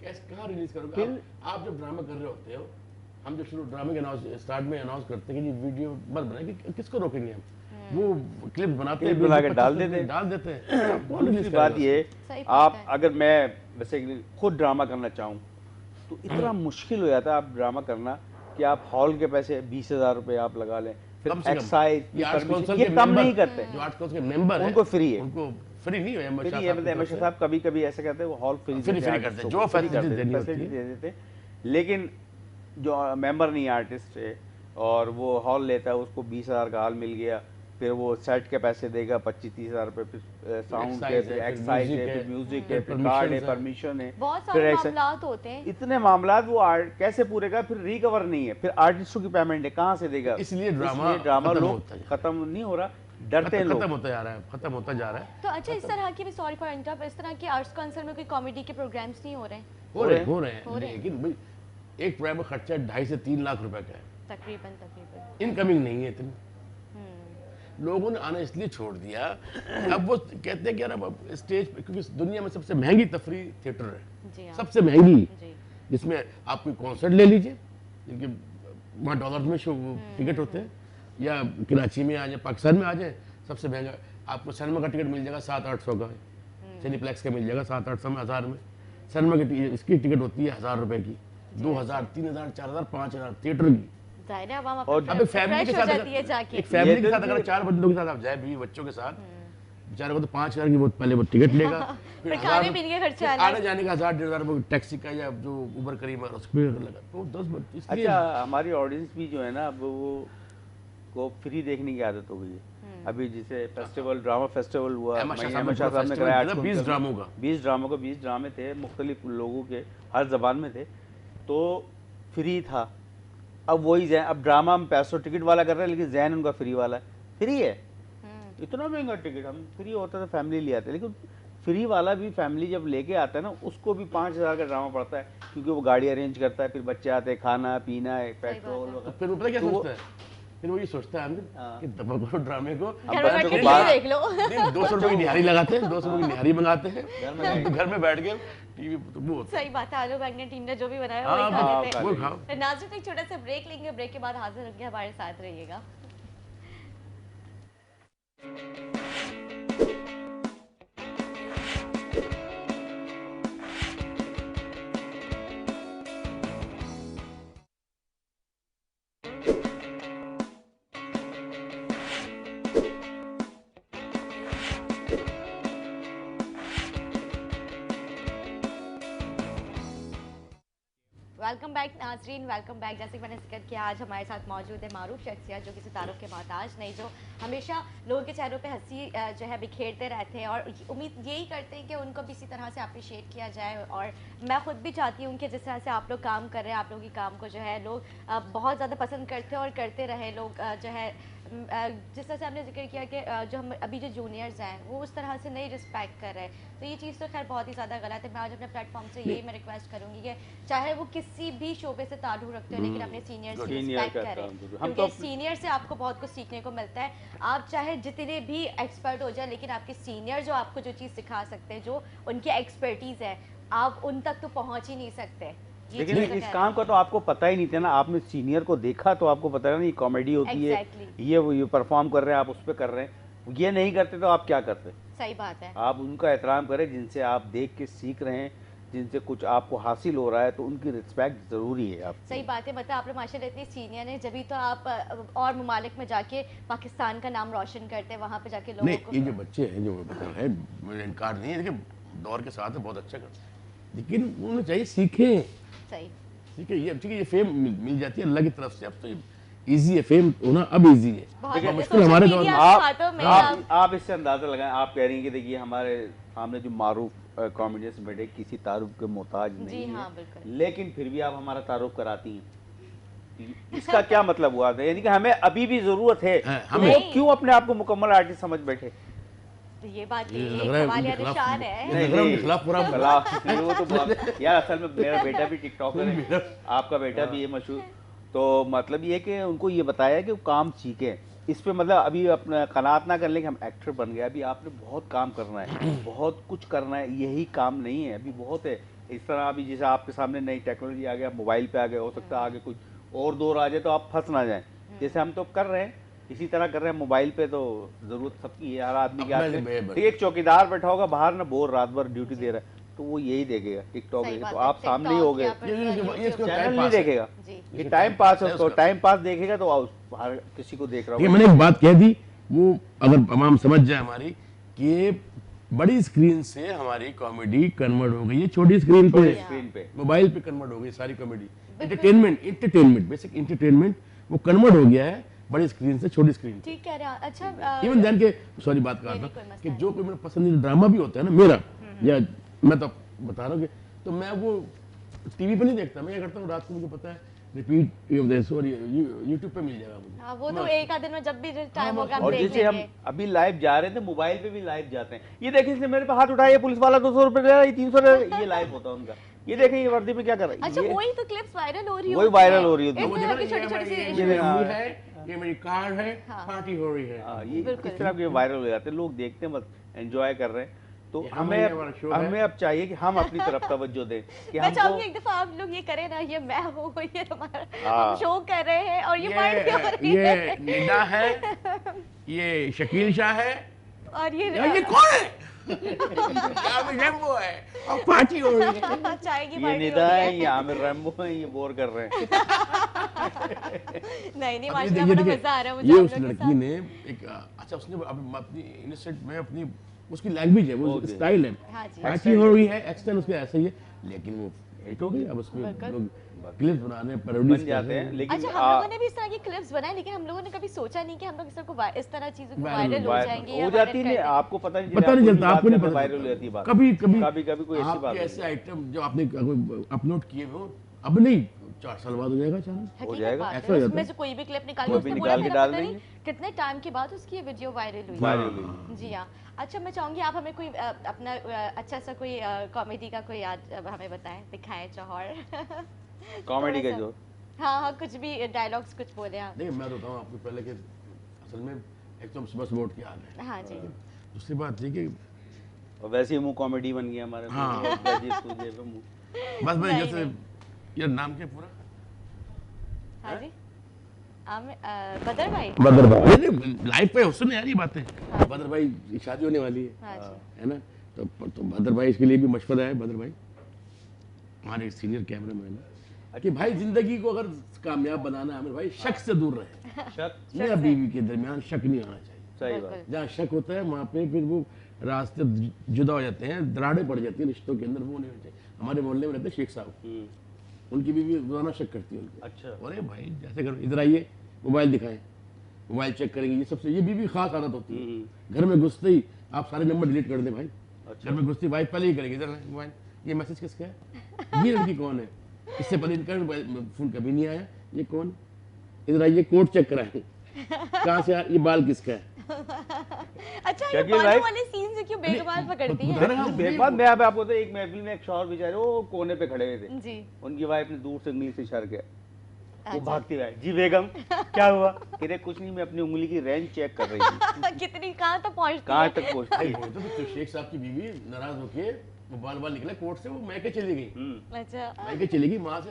कैसे कहाँ रिलीज करोगे? फिर- आप जब ड्रामा कर रहे होते हो, हम जब शुरू ड्रामे के स्टार्ट में अनाउंस करते हैं कि ये वीडियो मत बनाए, कि किसको रोकेंगे हम? वो क्लिप बनाते हैं, क्लिप बना के 25 डाल मिनट देते हैं। डाल देते हैं। कौन दूसरी रिलीज बात ये, सही बात आप है। अगर मैं वैसे खुद ड्रामा करना चाहूँ तो इतना मुश्किल हो जाता है आप ड्रामा करना कि आप हॉल के पैसे 20,000 रुपये आप लगा लें, फिर कम से कम। एक्साइज, ये आर्ट्स काउंसिल ये के कम मेंबर- नहीं करते, जो आर्ट्स काउंसिल के मेंबर हैं, उनको फ्री है। उनको फ्री नहीं है, फिर ये मतलब एमएच साहब कभी कभी ऐसे कहते हैं वो हॉल फ्री फ्री करते हैं, जो facilities देनी होती है। दे देते, लेकिन जो मेंबर नहीं आर्टिस्ट है और वो हॉल लेता है, उसको 20,000 का हॉल मिल गया, फिर वो सेट के पैसे देगा 25-30,000 रुपये, फिर साउंड के, Excise है, फिर फिर एक्साइज music है, है, फिर म्यूजिक फिर है, फिर कार्ड है, permissions है। परमिशन है, बहुत फिर सारे ऐसे मामलात होते हैं। इतने मामलात वो कैसे पूरे का, फिर रिकवर नहीं है, फिर आर्टिस्टों की पेमेंट है कहाँ से देगा? इसलिए ड्रामा ड्रामा खत्म लोग होता है। खत्म नहीं हो रहा, डरते हैं लोग। खत्म होता जा रहा है, खत्म होता जा रहा है। तो अच्छा, इस तरह की भी, सॉरी फॉर इंटरप्ट, इस तरह के आर्ट्स काउंसिल में कोई कॉमेडी के प्रोग्राम्स नहीं हो रहे हैं? हो रहे हो रहे हैं, हैं। लेकिन भाई एक प्रोग्राम का खर्चा 2.5 से 3 लाख रुपए का है, तकरीबन इनकमिंग नहीं है इतनी। लोगों ने आना इसलिए छोड़ दिया, अब वो कहते हैं कि यार अब स्टेज पे, क्योंकि दुनिया में सबसे महंगी तफरी थिएटर है, जी हाँ, सबसे महंगी, जी जिसमें आप कोई कॉन्सर्ट ले लीजिए, जिनके वहाँ डॉलर में शो टिकट होते हैं, या कराची में आ जाए, पाकिस्तान में आ जाए, सबसे महंगा आपको सिनेमा का टिकट मिल जाएगा 700-800 का, सिनेप्लेक्स का मिल जाएगा 700-800 में, 1000 में। सिनेमा की इसकी टिकट होती है 1000 रुपए की, 2000, 3000, 4000, 5000 थिएटर की। जाहिर है, अब हम और अपने अब एक फैमिली के फ्रेश हो साथ जाती है जाके। एक फैमिली ये के तो साथ अगर 4 बंदों के साथ आप जाए, बीवी बच्चों के साथ, बेचारे को तो 5000 की वो पहले वो टिकट लेगा, फिर खाने पीने का खर्चा अलग। आने जाने का 1000-1500 रुपये टैक्सी का, या जो उबर करीब उस पर लगा, तो 10 इसलिए अच्छा, हमारी ऑडियंस भी जो है ना, अब वो को फ्री देखने की आदत हो गई है। अभी जैसे फेस्टिवल, ड्रामा फेस्टिवल हुआ, अहमद शाह अहमद शाह साहब साहब ने ने कराया, festival किया, 20 ड्रामों का। 20 ड्रामे थे, मुख्तलिफ लोगों के, हर जबान में थे, तो फ्री था। अब वही जैन, अब ड्रामा हम पैसों टिकट वाला कर रहे हैं, लेकिन जैन उनका फ्री वाला है, फ्री है, इतना महंगा टिकट, हम फ्री होता तो फैमिली ले आते, लेकिन फ्री वाला भी फैमिली जब लेके आता है ना, उसको भी 5000 का ड्रामा पड़ता है, क्योंकि वो गाड़ी अरेंज करता है, फिर बच्चे आते हैं, खाना पीना है, पेट्रोल तो वगैरह। फिर वो पता क्या तो वो- सोचता है, फिर वो ये सोचता है हाँ। कि दबा करो ड्रामे को, घर में बच्चों बैठ को के बाहर- टीवी देख लो। 200 रुपए की निहारी लगाते हैं, 200 रुपए की निहारी मंगाते हैं, घर में बैठ के टीवी, तो वो होता सही बात है, आलू बैंगन टींडा जो भी बनाया है। वही खा हाँ, लेते हैं। वो खाओ। तो नाज़रीन, एक छोटा सा ब्रेक लेंगे, ब्रेक के बाद हाजिर होंगे, हमारे साथ रहिएगा। वेलकम बैक नाजरीन, वेलकम बैक। जैसे कि मैंने जिक्र किया, आज हमारे साथ मौजूद है मारूफ शख्सियत जो किसी तारुफ के मोहताज नहीं, जो हमेशा लोगों के चेहरों पे हंसी जो है बिखेरते रहते हैं और उम्मीद यही करते हैं कि उनको भी इसी तरह से अप्रिशिएट किया जाए। और मैं ख़ुद भी चाहती हूँ कि जिस तरह से आप लोग काम कर रहे हैं, आप लोगों की काम को जो है लोग बहुत ज़्यादा पसंद करते हैं और करते रहे लोग जो है। जिस तरह से आपने जिक्र किया कि जो हम अभी जो जूनियर्स हैं वो उस तरह से नहीं रिस्पेक्ट कर रहे, तो ये चीज़ तो खैर बहुत ही ज़्यादा गलत है। मैं आज अपने प्लेटफॉर्म से यही मैं रिक्वेस्ट करूँगी कि चाहे वो किसी भी शोबे से ताल्लुक़ रखते हो, लेकिन अपने सीनियर्स की रिस्पेक्ट करें, क्योंकि सीनियर से आपको बहुत कुछ सीखने को मिलता है। आप चाहे जितने भी एक्सपर्ट हो जाए, लेकिन आपके सीनियर जो आपको जो चीज़ सिखा सकते हैं, जो उनकी एक्सपर्टीज़ है, आप उन तक तो पहुँच ही नहीं सकते। लेकिन इस काम का तो आपको पता ही नहीं था ना, आपने सीनियर को देखा तो आपको पता है ना ये कॉमेडी होती है, ये परफॉर्म कर रहे हैं, आप उस पर कर रहे हैं। ये नहीं करते तो आप क्या करते? सही बात है। आप उनका एहतराम करें जिनसे आप देख के सीख रहे हैं, जिनसे कुछ आपको हासिल हो रहा है, तो उनकी रिस्पेक्ट ज़रूरी है। आप सही बात है, मतलब आप लोग माशाल्लाह इतने सीनियर हैं, जब भी तो आप और ममालिक में जाके पाकिस्तान का नाम रोशन करते हैं, वहाँ पे जाके लोगों को। ये जो बच्चे हैं जो है, मुझे इनकार नहीं है, देखिए दौर के साथ बहुत अच्छा करते हैं, लेकिन उन्हें चाहिए सीखें। सही, ठीक है, ये फेम मिल जाती है अल्लाह की तरफ से। अब तो इजी है, फेम होना अब इजी है, मुश्किल हमारे दौर में। आप इससे अंदाजा लगाएं, आप कह रही हैं कि देखिए हमारे सामने जो मारूफ कॉमेडियंस बैठे किसी तारुफ के मोहताज नहीं है, लेकिन फिर भी आप हमारा तारुफ कराती हैं, इसका क्या मतलब हुआ था? यानी कि हमें अभी भी जरूरत है, वो क्यों अपने आप को मुकम्मल आर्टिस्ट समझ बैठे? ये बात निशान है। वो तो यार असल में मेरा बेटा भी टिकटॉकर है, आपका बेटा भी है मशहूर, तो मतलब ये कि उनको ये बताया कि वो काम सीखे, इस पे मतलब अभी अपना कनात ना कर ले कि हम एक्टर बन गए। अभी आपने बहुत काम करना है, बहुत कुछ करना है, यही काम नहीं है, अभी बहुत है। इस तरह अभी जैसे आपके सामने नई टेक्नोलॉजी आ गया, मोबाइल पे आ गए, हो सकता है आगे कुछ और दौर आ जाए तो आप फंस ना जाएं, जैसे हम तो कर रहे हैं इसी तरह कर रहे हैं। मोबाइल पे तो जरूरत सबकी है, हर आदमी की आदत। एक चौकीदार बैठा होगा बाहर ना, बोर रात भर ड्यूटी दे रहा है, तो वो यही देखेगा टिकटॉक है, तो आप सामने ही हो गए, चैनल नहीं देखेगा, ये टाइम पास है, उसको टाइम पास देखेगा तो हर किसी को देख रहा हूँ। मैंने एक बात कह दी, वो अगर तमाम समझ जाए हमारी कि बड़ी स्क्रीन से हमारी कॉमेडी कन्वर्ट हो गई है छोटी स्क्रीन पे, मोबाइल पे कन्वर्ट हो गई सारी कॉमेडी। एंटरटेनमेंट बेसिक एंटरटेनमेंट वो कन्वर्ट हो गया है बड़ी स्क्रीन से छोटी स्क्रीन। ठीक कह रहे हैं। अच्छा, इवन दैन के सॉरी बात कर रहा था कि जो कोई मेरा पसंदीदा ड्रामा भी होता है ना मेरा, या मैं तो बता रहा हूँ कि तो मैं वो टीवी पे नहीं देखता, मैं क्या करता हूँ रात को, मुझे पता है रिपीट सॉरी यूट्यूब पे मिल जाएगा मुझे। हाँ, वो तो एक आध दिन में जब भी टाइम होगा हम और देख जैसे हम लेंगे। अभी लाइव जा रहे थे, मोबाइल पे भी लाइव जाते हैं, ये देखिए इसने मेरे पे हाथ उठाया, पुलिस वाला 200 रुपए ले रहा है, 300 ले रहा है, ये लाइव होता है उनका। ये देखें ये वर्दी में क्या कर रहा है। अच्छा, वही तो क्लिप्स वायरल हो रही है, वही वायरल हो रही है, ये मेरी कार है, पार्टी हो रही है। ये किस तरह के वायरल हो जाते हैं, लोग देखते हैं, बस एंजॉय कर रहे हैं। तो हमें अब चाहिए कि हम अपनी तरफ तवज्जो दें कि मैं चाहूंगी एक दफा आप लोग ये करें ना, ये मैं हूँ, ये हमारा हम शो कर रहे हैं और ये निदा है, ये शकील शाह है, और ये कौन है? रैम्बो है और पार्टी हो रही है। चाय की ये निदा है, ये आमिर रैम्बो है, ये बोर कर रहे हैं। नहीं माशाल्लाह बड़ा मजा आ रहा है मुझे। ये उस लड़की ने एक अच्छा उसने अपनी इनोसेंट में अपनी उसकी लैंग्वेज है, वो स्टाइल है, पार्टी हो रही है, एक्शन उसका ऐसा ही है, लेकिन वो हिट हो गई। अब उसमें लोग क्लिप्स बनाने पैरोडीज जाते हैं, लेकिन अच्छा हम लोगों ने भी इस तरह की क्लिप्स बनाए, लेकिन हम लोगों ने कभी सोचा नहीं कि हम लोग इस तरह चीजों को वायरल हो जाएंगे, हो जाती है। आपको पता नहीं चलता, आपको नहीं पता, वायरल हो जाती है बात। कभी कोई ऐसी बात, ऐसे आइटम जो आपने अपलोड किए हो, अब नहीं 4 साल बाद हो जाएगा चैनल, हो जाएगा, ऐसा हो जाता उसमें से कोई भी क्लिप निकाल के डाल देंगे। कितने टाइम के बाद उसकी वीडियो वायरल हुई। जी हाँ। अच्छा, मैं चाहूंगी आप हमें कोई अपना अच्छा सा कोई कॉमेडी का कोई याद हमें बताएं, दिखाएं जौहर कॉमेडी का जो। हाँ, कुछ भी डायलॉग्स कुछ बोले आप। नहीं, मैं बताऊँ आपको पहले कि असल में एक तो बस वोट की याद है। हाँ जी। दूसरी बात ये कि वैसे ही मुंह कॉमेडी बन गया हमारे। हाँ। बस मैं जैसे ये नाम क्या पूरा? हाँ जी, बदर भाई। लाइफ पे हुसन यार ये बातें। बदर भाई की शादी होने वाली है ना, तो बदर भाई इसके लिए भी मशवरा है। बदर भाई हमारे सीनियर कैमरामैन है कि भाई जिंदगी को अगर कामयाब बनाना है हमें भाई शक से दूर रहे। शक मियां बीवी के दरमियान शक नहीं होना चाहिए। सही बात। जहाँ शक होता है वहाँ पे फिर वो रास्ते जुदा हो जाते हैं, दरारें पड़ जाती हैं रिश्तों के अंदर, वो नहीं होते। हमारे मोहल्ले में रहते शेख साहब, ان کی بیوی روزانہ شک کرتی ہے ان کو. اچھا. ارے بھائی جیسے کرو, ادھر آئیے, موبائل دکھائیں, موبائل چیک کریں گے, یہ سب سے, یہ بیوی خاص عادت ہوتی ہے. گھر میں گھستے ہی آپ سارے نمبر ڈیلیٹ کر دیں بھائی. گھر میں گھستے ہی وائف پہلے ہی کرے گی, ادھر موبائل, یہ میسج کس کا ہے, یہ لڑکی کون ہے, اس سے پہلے ان کا فون کبھی نہیں آیا, یہ کون, ادھر آئیے کوٹ چیک کرائیں, کہاں سے یہ بال کس کا ہے. اچھا یہ بالوں والے سین سے کیوں بے کمال پکڑتی ہیں؟ ایک بات میں آپ کو تو, ایک محفل میں ایک شوہر بیچارے وہ کونے پہ کھڑے ہوئے تھے, جی ان کی وائف نے دور سے انگلی سے اشارہ کیا, وہ بھاگتی آئی, جی بیگم کیا ہوا, کہہ رہے کچھ نہیں, میں اپنی انگلی کی رینج چیک کر رہی تھی. کتنی کہاں تک پہنچتی کہاں ہے؟ تک پہنچتی ہے. تو شیخ صاحب کی بیوی ناراض ہو کے وہ بال بال نکلے کوٹ سے, وہ میکے چلی گئی. اچھا میکے چلی گئی, وہاں سے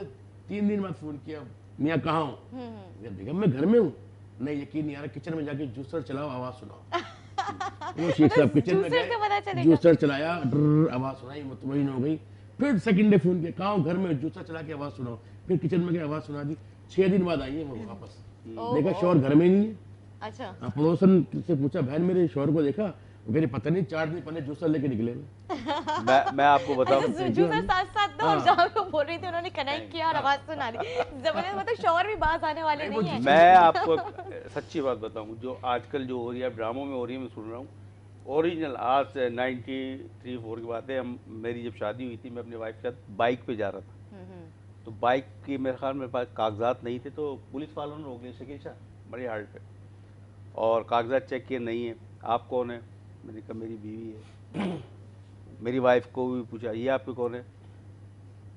3 دن بعد فون کیا, میاں کہاں ہوں, بیگم میں گھر میں ہوں. نہیں یقین نہیں آ رہا, کچن میں جا کے جوسر چلاؤ, آواز سناؤ. وہ شیخ صاحب کچن میں گئے, جوسر چلایا, آواز سنائی, مطمئن ہو گئی. پھر سیکنڈ ڈے فون کیا, کہاں ہوں, گھر میں, جوسر چلا کے آواز سناؤ. پھر کچن میں گئے, آواز سنا دی. 6 دن بعد آئی ہے وہ واپس, دیکھا شوہر گھر میں نہیں ہے. اچھا پڑوسن سے پوچھا, بہن میرے شوہر کو دیکھا, وہ کہہ پتہ نہیں 4 دن پہلے جوسر لے کے نکلے. میں آپ کو بتاؤں, جوسر ساتھ ساتھ دو, اور جہاں کو بول رہی تھی انہوں نے کنیکٹ کیا اور آواز سنا دی. زبردست, مطلب شوہر بھی باز آنے والے نہیں ہیں. میں آپ کو سچی بات بتاؤں, جو آج کل جو ہو رہی ہے ڈراموں میں ہو رہی ہے, میں سن رہا ہوں اوریجنل. آج سے 93-94 کی بات ہے, میری جب شادی ہوئی تھی, میں اپنی وائف کے ساتھ بائک پہ جا رہا تھا, تو بائک کی میرے خیال میرے پاس کاغذات نہیں تھے, تو پولیس والوں نے روک لیا شکیل شاہ بڑی ہارڈ پہ, اور کاغذات چیک کیے, نہیں ہے. آپ کون ہیں, میں نے کہا میری بیوی ہے. میری وائف کو بھی پوچھا, یہ آپ کے کون ہے,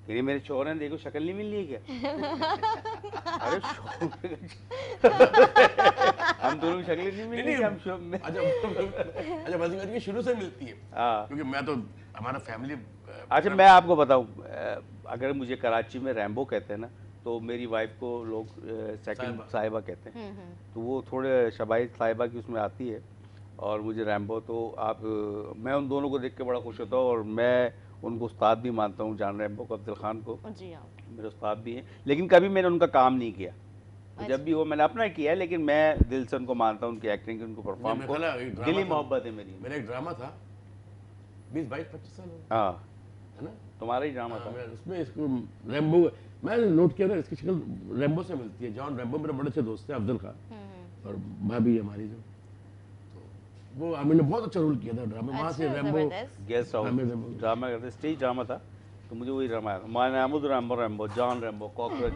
کہ میرے شوہر ہیں, دیکھو شکل نہیں مل رہی ہے کیا. ارے ہم دونوں شکلیں نہیں مل رہی, ہم اچھا وزیر کی شروع سے ملتی ہے, کیونکہ میں تو ہمارا فیملی. اچھا میں آپ کو بتاؤں, اگر مجھے کراچی میں ریمبو کہتے ہیں نا, تو میری وائف کو لوگ سیکنڈ صاحبہ کہتے ہیں, تو وہ تھوڑے شبائد صاحبہ کی اس میں آتی ہے, اور مجھے ریمبو. تو آپ, میں ان دونوں کو دیکھ کے بڑا خوش ہوتا ہوں, اور میں ان کو استاد بھی مانتا ہوں, جان ریمبو کو, افضل خان کو, میرے استاد بھی ہیں. لیکن کبھی میں نے ان کا کام نہیں کیا, جب بھی وہ میں نے اپنا کیا ہے, لیکن میں دل سے ان کو مانتا ہوں, ان کی ایکٹنگ, ان کو پرفارم کو دلی محبت ہے میری. میرا ایک ڈرامہ تھا 20-22-25 سال. ہاں ہے نا, تمہارا ہی ڈرامہ تھا. اس میں اس کو ریمبو, میں نے نوٹ کیا نا, اس کی شکل ریمبو سے ملتی ہے. جان ریمبو میرے بڑے اچھے دوست ہیں, افضل خان, اور بھابھی ہماری جو, وہ ہمیں نے بہت اچھا رول کیا تھا ڈرامے. وہاں سے ریمبو گیسٹ ہاؤس ڈرامہ کرتے, اسٹیج ڈرامہ تھا, تو مجھے وہی ڈرامہ آیا, مانا احمد ریمبو, ریمبو جان ریمبو, کاکروچ.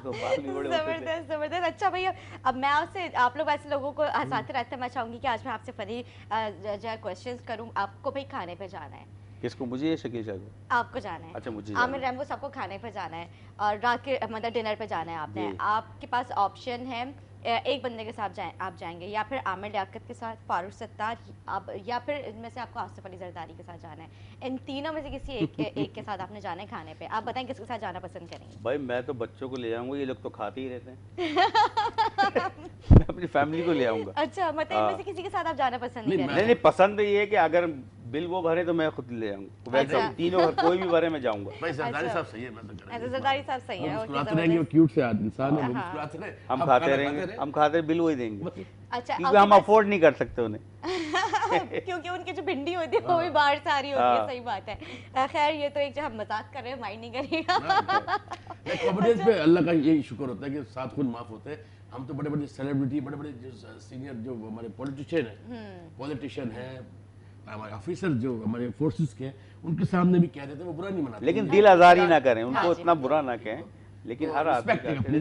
زبردست زبردست. اچھا بھیا, اب میں آپ لوگ ایسے لوگوں کو ہنساتے رہتے ہیں, میں چاہوں گی کہ آج میں آپ سے فنی جو ہے کوشچنس کروں. آپ کو بھائی کھانے پہ جانا ہے. کس کو, مجھے, یہ شکیل شاہ کو؟ آپ کو جانا ہے. اچھا مجھے, عامر ریمبو سب کو کھانے پہ جانا ہے, اور رات کے مطلب ڈنر پہ جانا ہے آپ نے. آپ کے پاس آپشن ہے, ایک بندے کے ساتھ آپ جائیں گے, یا پھر عامر لیاقت کے ساتھ, فاروق ستار, یا پھر ان میں سے آپ کو آصف علی زرداری کے ساتھ جانا ہے. ان تینوں میں سے کسی ایک کے ساتھ آپ نے جانا ہے کھانے پہ. آپ بتائیں کس کے ساتھ جانا پسند کریں گے؟ بھائی میں تو بچوں کو لے جاؤں گا, یہ لوگ تو کھاتے ہی رہتے ہیں. میں اپنی فیملی کو لے آؤں گا. اچھا, مطلب ان میں سے کسی کے ساتھ آپ جانا پسند نہیں کریں گے؟ نہیں, پسند یہ ہے کہ اگر بل وہ بھرے تو میں خود لے جاؤں گا, ویسے تینوں کوئی بھی بھرے میں جاؤں گا. بھائی زرداری صاحب صحیح ہے, میں تو ایسا زرداری صاحب صحیح ہے, مسکراتے رہیں گے, وہ کیوٹ سے انسان ہے, مسکراتے رہیں, ہم کھاتے رہیں گے, ہم کھاتے بل وہی دیں گے, اچھا کیونکہ ہم افورڈ نہیں کر سکتے انہیں, کیونکہ ان کی جو بھنڈی ہوتی ہے وہ بھی باہر سے آ رہی ہوتی ہے. صحیح بات ہے. خیر یہ تو ایک جو ہم مذاق کر رہے ہیں, مائنڈ نہیں کریے گا. کامیڈینس پہ اللہ کا یہی شکر ہوتا ہے کہ ساتھ خود معاف ہوتے ہیں. ہم تو بڑے بڑے سیلیبریٹی, بڑے بڑے جو سینئر جو ہمارے پولیٹیشین ہیں, ہمارے آفیسر جو ہمارے فورسز کے ہیں, ان کے سامنے بھی کہہ دیتے ہیں, وہ برا نہیں مناتے. لیکن دل آزاری نہ کریں, ان کو اتنا برا نہ کہیں, لیکن ہر آدمی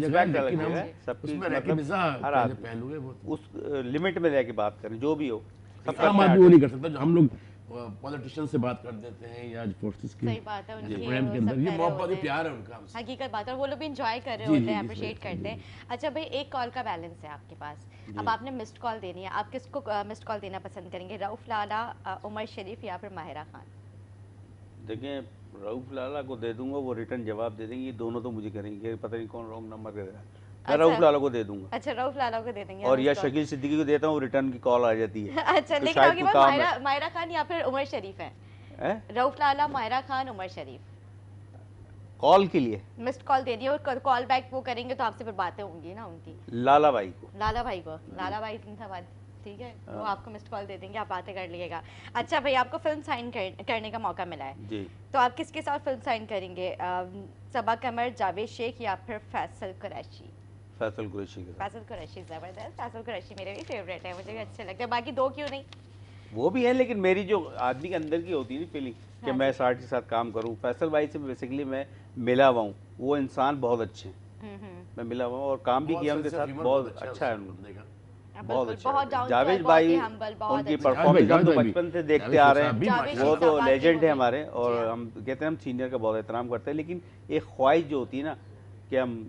اس لمٹ میں رہ کے بات کریں, جو بھی ہو. عام آدمی وہ نہیں کر سکتا جو ہم لوگ پولیٹیشین سے بات کر دیتے ہیں, یا فورسز کے پروگرام کے اندر. یہ محبت ہے, پیار ہے ان کا, حقیقت بات ہے, وہ لوگ بھی انجوائے کر رہے ہوتے ہیں, اپریشیٹ کرتے ہیں. اچھا بھائی, ایک کال کا بیلنس ہے آپ کے پاس, اب آپ نے مسڈ کال دینی ہے. آپ کس کو مسڈ کال دینا پسند کریں گے, رؤف لالا, عمر شریف, یا پھر ماہرہ خان؟ دیکھیں, رؤف لالا کو دے دوں گا, وہ ریٹرن جواب دے دیں گے. یہ دونوں تو مجھے کریں گے, پتہ نہیں کون رانگ نمبر دے رہا ہے. میں رؤف لالا کو دے دوں گا. اچھا, رؤف لالا کو دے دیں گے. اور یا شکیل صدیقی کو دیتا ہوں, ریٹرن کی کال آ جاتی ہے. اچھا, لیکن آپ کے پاس ماہرہ خان یا پھر عمر شریف ہے. رؤف لالا, ماہرہ خان, عمر شریف. کال کے لیے مسڈ کال دے دیے, اور کال بیک وہ کریں گے تو آپ سے پھر باتیں ہوں گی نا ان کی. لالا بھائی کو. لالا بھائی کو, لالا بھائی زندہ باد. ٹھیک ہے وہ آپ کو مسڈ کال دے دیں گے, آپ باتیں کر لیے گا. اچھا بھائی آپ کو فلم سائن کرنے کا موقع ملا ہے جی, تو آپ کس کے ساتھ فلم سائن کریں گے, صبا قمر, جاوید شیخ یا پھر فیصل قریشی؟ فیصل قریشی کے ساتھ. فیصل قریشی زبردست, فیصل قریشی میرے بھی فیوریٹ ہے, مجھے بھی اچھے لگتے ہیں, باقی دو کیوں نہیں؟ وہ بھی ہے لیکن میری جو آدمی کے اندر کی ہوتی ہے نا فیلنگ کہ میں اس آرٹسٹ کے ساتھ کام کروں. فیصل بھائی سے بیسیکلی میں ملا ہوا ہوں, وہ انسان بہت اچھے ہیں, میں ملا ہوا ہوں اور کام بھی کیا ان کے ساتھ, بہت اچھا ہے, بہت اچھا. جاوید بھائی ان کی پرفارمنس ہم تو بچپن سے دیکھتے آ رہے ہیں, وہ تو لیجنڈ ہے ہمارے, اور ہم کہتے ہیں ہم سینئر کا بہت احترام کرتے ہیں, لیکن ایک خواہش جو ہوتی ہے نا کہ ہم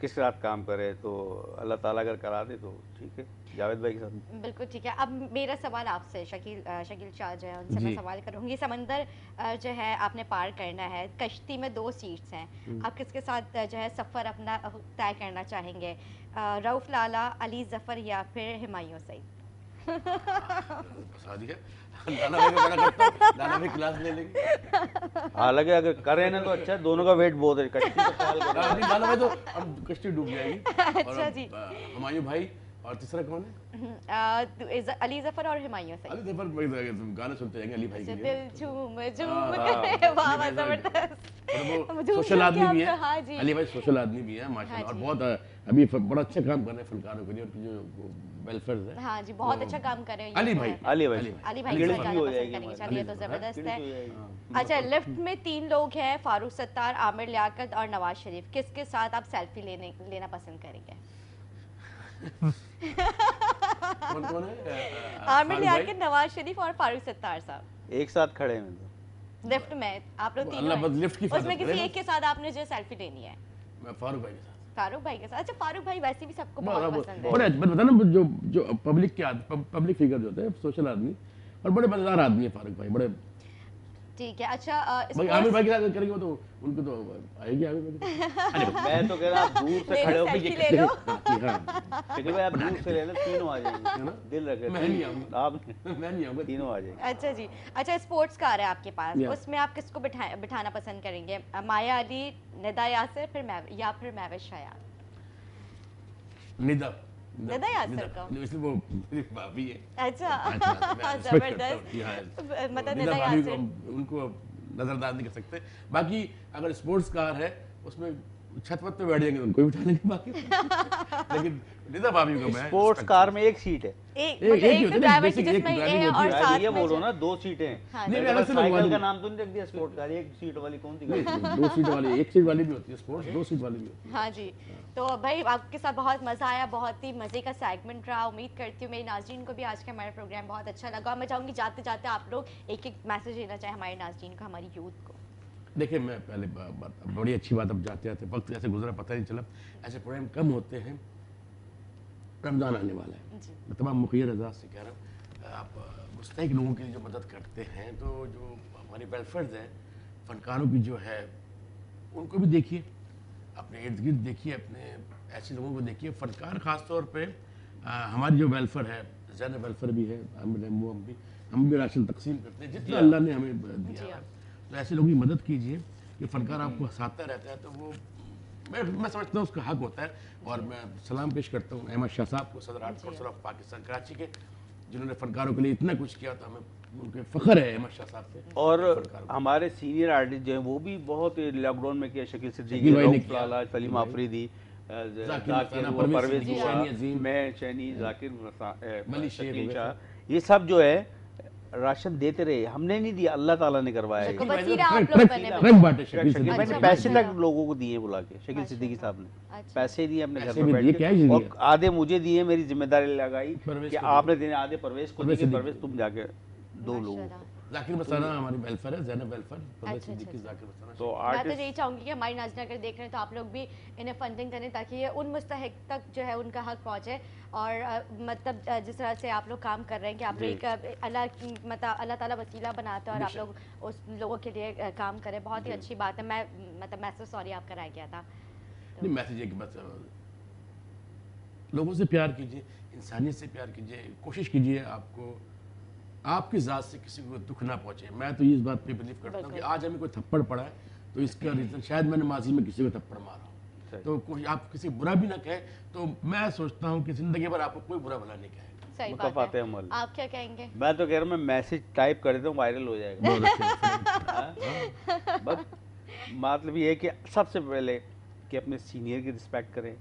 کس کے ساتھ کام کریں, تو اللہ تعالیٰ اگر کرا دے تو ٹھیک ہے جاوید بھائی کے ساتھ. بالکل ٹھیک ہے. اب میرا سوال آپ سے, شکیل شاہ جو ہے ان سے میں سوال کروں گی. سمندر جو ہے آپ نے پار کرنا ہے, کشتی میں 2 سیٹس ہیں, آپ کس کے ساتھ جو ہے سفر اپنا طے کرنا چاہیں گے, رؤف لالا, علی ظفر یا پھر ہمایوں سعید؟ حالانکہ اگر کریں نا تو اچھا, دونوں کا ویٹ بہت ہے, کشتی ڈوب جائے گی. اچھا جی, ہمایوں بھائی اور تیسرا کون ہے؟ علی ظفر اور ہمایوں سعید. علی ظفر گانے سنتے ہیں علی بھائی کے لیے, دل جھوم جھوم کے, واہ واہ زبردست. سوشل آدمی بھی ہے علی بھائی, سوشل آدمی بھی ہے ماشاءاللہ, اور بہت ابھی بڑا اچھا کام کر رہے ہیں فنکاروں کے لیے, اور جو ویلفیئرز ہیں. ہاں جی بہت اچھا کام کر رہے ہیں علی بھائی علی بھائی گڑکی ہو جائے گی, چلیے تو زبردست ہے. اچھا لفٹ میں 3 لوگ ہیں, فاروق ستار, عامر لیاقت اور نواز شریف, کس کے ساتھ آپ سیلفی لینا پسند کریں گے؟ کون ہے؟ عامر لیاقت, نواز شریف اور فاروق ستار صاحب ایک ساتھ کھڑے ہیں تو لفٹ میں, آپ لوگ اللہ بس لفٹ کی اس میں کسی ایک کے ساتھ آپ نے جو سیلفی لینی ہے. میں فاروق بھائی کے ساتھ. فاروق بھائی کے ساتھ. اچھا فاروق بھائی ویسے بھی سب کو بہت پسند ہے, بڑے بتا نا جو پبلک فگر جو ہوتے ہیں, سوشل آدمی اور بڑے مزیدار آدمی ہے فاروق بھائی, بڑے ٹھیک ہے. اچھا عامر بھائی کے ساتھ کریں گے تو ان کو تو آئے گی عامر بھائی. میں تو کہہ رہا آپ دور سے کھڑے ہو کے سیلفی لے لو. شکل بھائی آپ دور سے لے لیں, تینوں آ جائیں گے, دل رکھے میں نہیں آؤں گا, آپ میں نہیں آؤں گا, تینوں آ جائیں گے. اچھا جی. اچھا اسپورٹس کار ہے آپ کے پاس, اس میں آپ کس کو بٹھانا پسند کریں گے, مایا علی, ندا یاسر یا پھر مہوش حیات؟ ندا یاسر کو, اس لیے وہ میری بھابھی ہے. اچھا زبردست, مطلب ندا یاسر ان کو نظر انداز نہیں کر سکتے. باقی اگر اسپورٹس کار ہے اس میں چھت وت پہ بیٹھ جائیں گے ان کو بھی اٹھا لیں گے, باقی لیکن ندا بھابھی کو میں اسپورٹس کار میں ایک سیٹ ہے, ایک ڈرائیور کی جس میں یہ ہے اور ساتھ یہ میں بولو نا 2 سیٹیں ہیں. سائیکل کا نام تو نہیں رکھ دیا اسپورٹ کار, ایک سیٹ والی کون سی گاڑی؟ 2 سیٹ والی, 1 سیٹ والی بھی ہوتی ہے اسپورٹس, 2 سیٹ والی بھی ہوتی ہے. ہاں جی. تو بھائی آپ کے ساتھ بہت مزہ آیا, بہت ہی مزے کا سیگمنٹ رہا. امید کرتی ہوں میری ناظرین کو بھی آج کا ہمارا پروگرام بہت اچھا لگا. میں چاہوں گی جاتے جاتے آپ لوگ ایک میسج دینا چاہیں ہمارے ناظرین کو, ہماری یوتھ کو. دیکھیں میں پہلے بڑی اچھی بات, اب جاتے جاتے وقت ایسے گزرا پتہ نہیں چلا, ایسے پروگرام کم ہوتے ہیں. رمضان آنے والا ہے, میں تمام مخیر اعزاز سے کہہ رہا ہوں, آپ مستحق لوگوں کی جو مدد کرتے ہیں, تو جو ہماری ویلفیئرز ہیں, فنکاروں کی جو ہے ان کو بھی دیکھیے, اپنے ارد گرد دیکھیے, اپنے ایسے لوگوں کو دیکھیے. فنکار خاص طور پہ ہماری جو ویلفیئر ہے, زینب ویلفیئر بھی ہے, ہم بھی راشن تقسیم کرتے ہیں جتنا اللہ نے ہمیں دیا ہے. تو ایسے لوگوں کی مدد کیجیے کہ فنکار آپ کو ہنساتا رہتا ہے, تو وہ میں سمجھتا ہوں اس کا حق ہوتا ہے. اور میں سلام پیش کرتا ہوں احمد شاہ صاحب کو, صدر art council of Pakistan Karachi کے, جنہوں نے فنکاروں کے لیے اتنا کچھ کیا, تو ہمیں ان کے فخر ہے احمد شاہ صاحب سے. اور ہمارے سینئر آرٹسٹ جو ہیں وہ بھی بہت لاک ڈاؤن میں کیا, شکیل صدیقی, رؤف لالا, سلیم آفریدی, پرویز, میں, شینی, ذاکر, شکیل شاہ, یہ سب جو ہے راشن دیتے رہے. ہم نے نہیں دیا, اللہ تعالیٰ نے کروایا. پیسے تک لوگوں کو دیے بلا کے, شکیل صدیقی صاحب نے پیسے دیے اپنے گھر میں بیٹھ کے, اور آدھے مجھے دیے, میری ذمہ داری لگائی کہ آپ نے دینے, آدھے پرویز کو دیے, پرویز تم جا کے 2 لوگوں کو. ذاکر مستانہ ہماری ویلفیئر ہے, زینب ویلفیئر, پرویز صدیقی, ذاکر مستانہ. تو میں تو یہی چاہوں گی کہ ہماری ناظرین اگر دیکھ رہے ہیں تو آپ لوگ بھی انہیں فنڈنگ کریں, تاکہ یہ ان مستحق تک جو ہے ان کا حق پہنچے. اور مطلب جس طرح سے آپ لوگ کام کر رہے ہیں کہ آپ ایک اللہ تعالیٰ وسیلہ بناتے ہیں اور آپ لوگ اس لوگوں کے لیے کام کریں, بہت ہی اچھی بات ہے. میں مطلب میسج سوری آپ کرایا گیا تھا. نہیں, میسج ہے کہ بس لوگوں سے پیار کیجیے, انسانیت سے پیار کیجیے, کوشش کیجیے آپ کو آپ کی ذات سے کسی کو دکھ نہ پہنچے. میں تو اس بات پہ بلیو کرتا ہوں کہ آج ہمیں کوئی تھپڑ پڑا ہے تو اس کا ریزن شاید میں نے ماضی میں کسی کو تھپڑ مارا ہوں, تو کوئی آپ کسی برا بھی نہ کہے, تو میں سوچتا ہوں کہ زندگی بھر آپ کو کوئی برا بھلا نہیں کہے گا. सही मुकफ़ बात है। अमल। आप क्या कहेंगे? मैं तो कह रहा हूँ, मैं मैसेज टाइप कर देता हूँ, वायरल हो जाएगा। बहुत अच्छा। हाँ? बस मतलब ये है कि सबसे पहले कि अपने सीनियर की रिस्पेक्ट करें,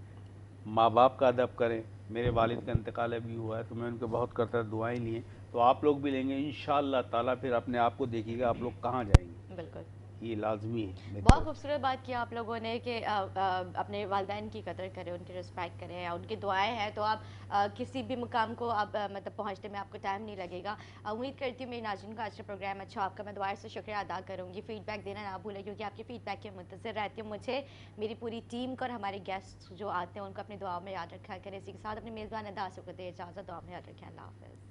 माँ बाप का अदब करें। मेरे वालिद का इंतकाल अभी हुआ है तो मैं उनके बहुत करता दुआएं लिए, तो आप लोग भी लेंगे इंशाअल्लाह ताला। फिर अपने आप को देखिएगा आप लोग कहाँ जाएंगे, बिल्कुल। ये लाजमी है मेरी बहुत तरफ खूबसूरत बात की आप लोगों ने कि अपने वालिदैन की कदर करें, उनकी रिस्पेक्ट करें, या उनकी दुआएं हैं तो आप किसी भी मुकाम को आप मतलब पहुंचने में आपको टाइम नहीं लगेगा। उम्मीद करती हूँ मेरी नाज़रीन को आज का प्रोग्राम अच्छा आपका मैं दोबारा से शुक्रिया अदा करूँगी। फीडबैक देना ना भूलें क्योंकि आपके फीडबैक के मुंतज़िर रहती हूँ। मुझे, मेरी पूरी टीम को और हमारे गेस्ट जो आते हैं उनको अपनी दुआ में याद रखा करें। इसी के साथ अपने मेज़बान अदा से को दे इजाज़त, दुआ में याद रखें। अल्लाह हाफ़िज़।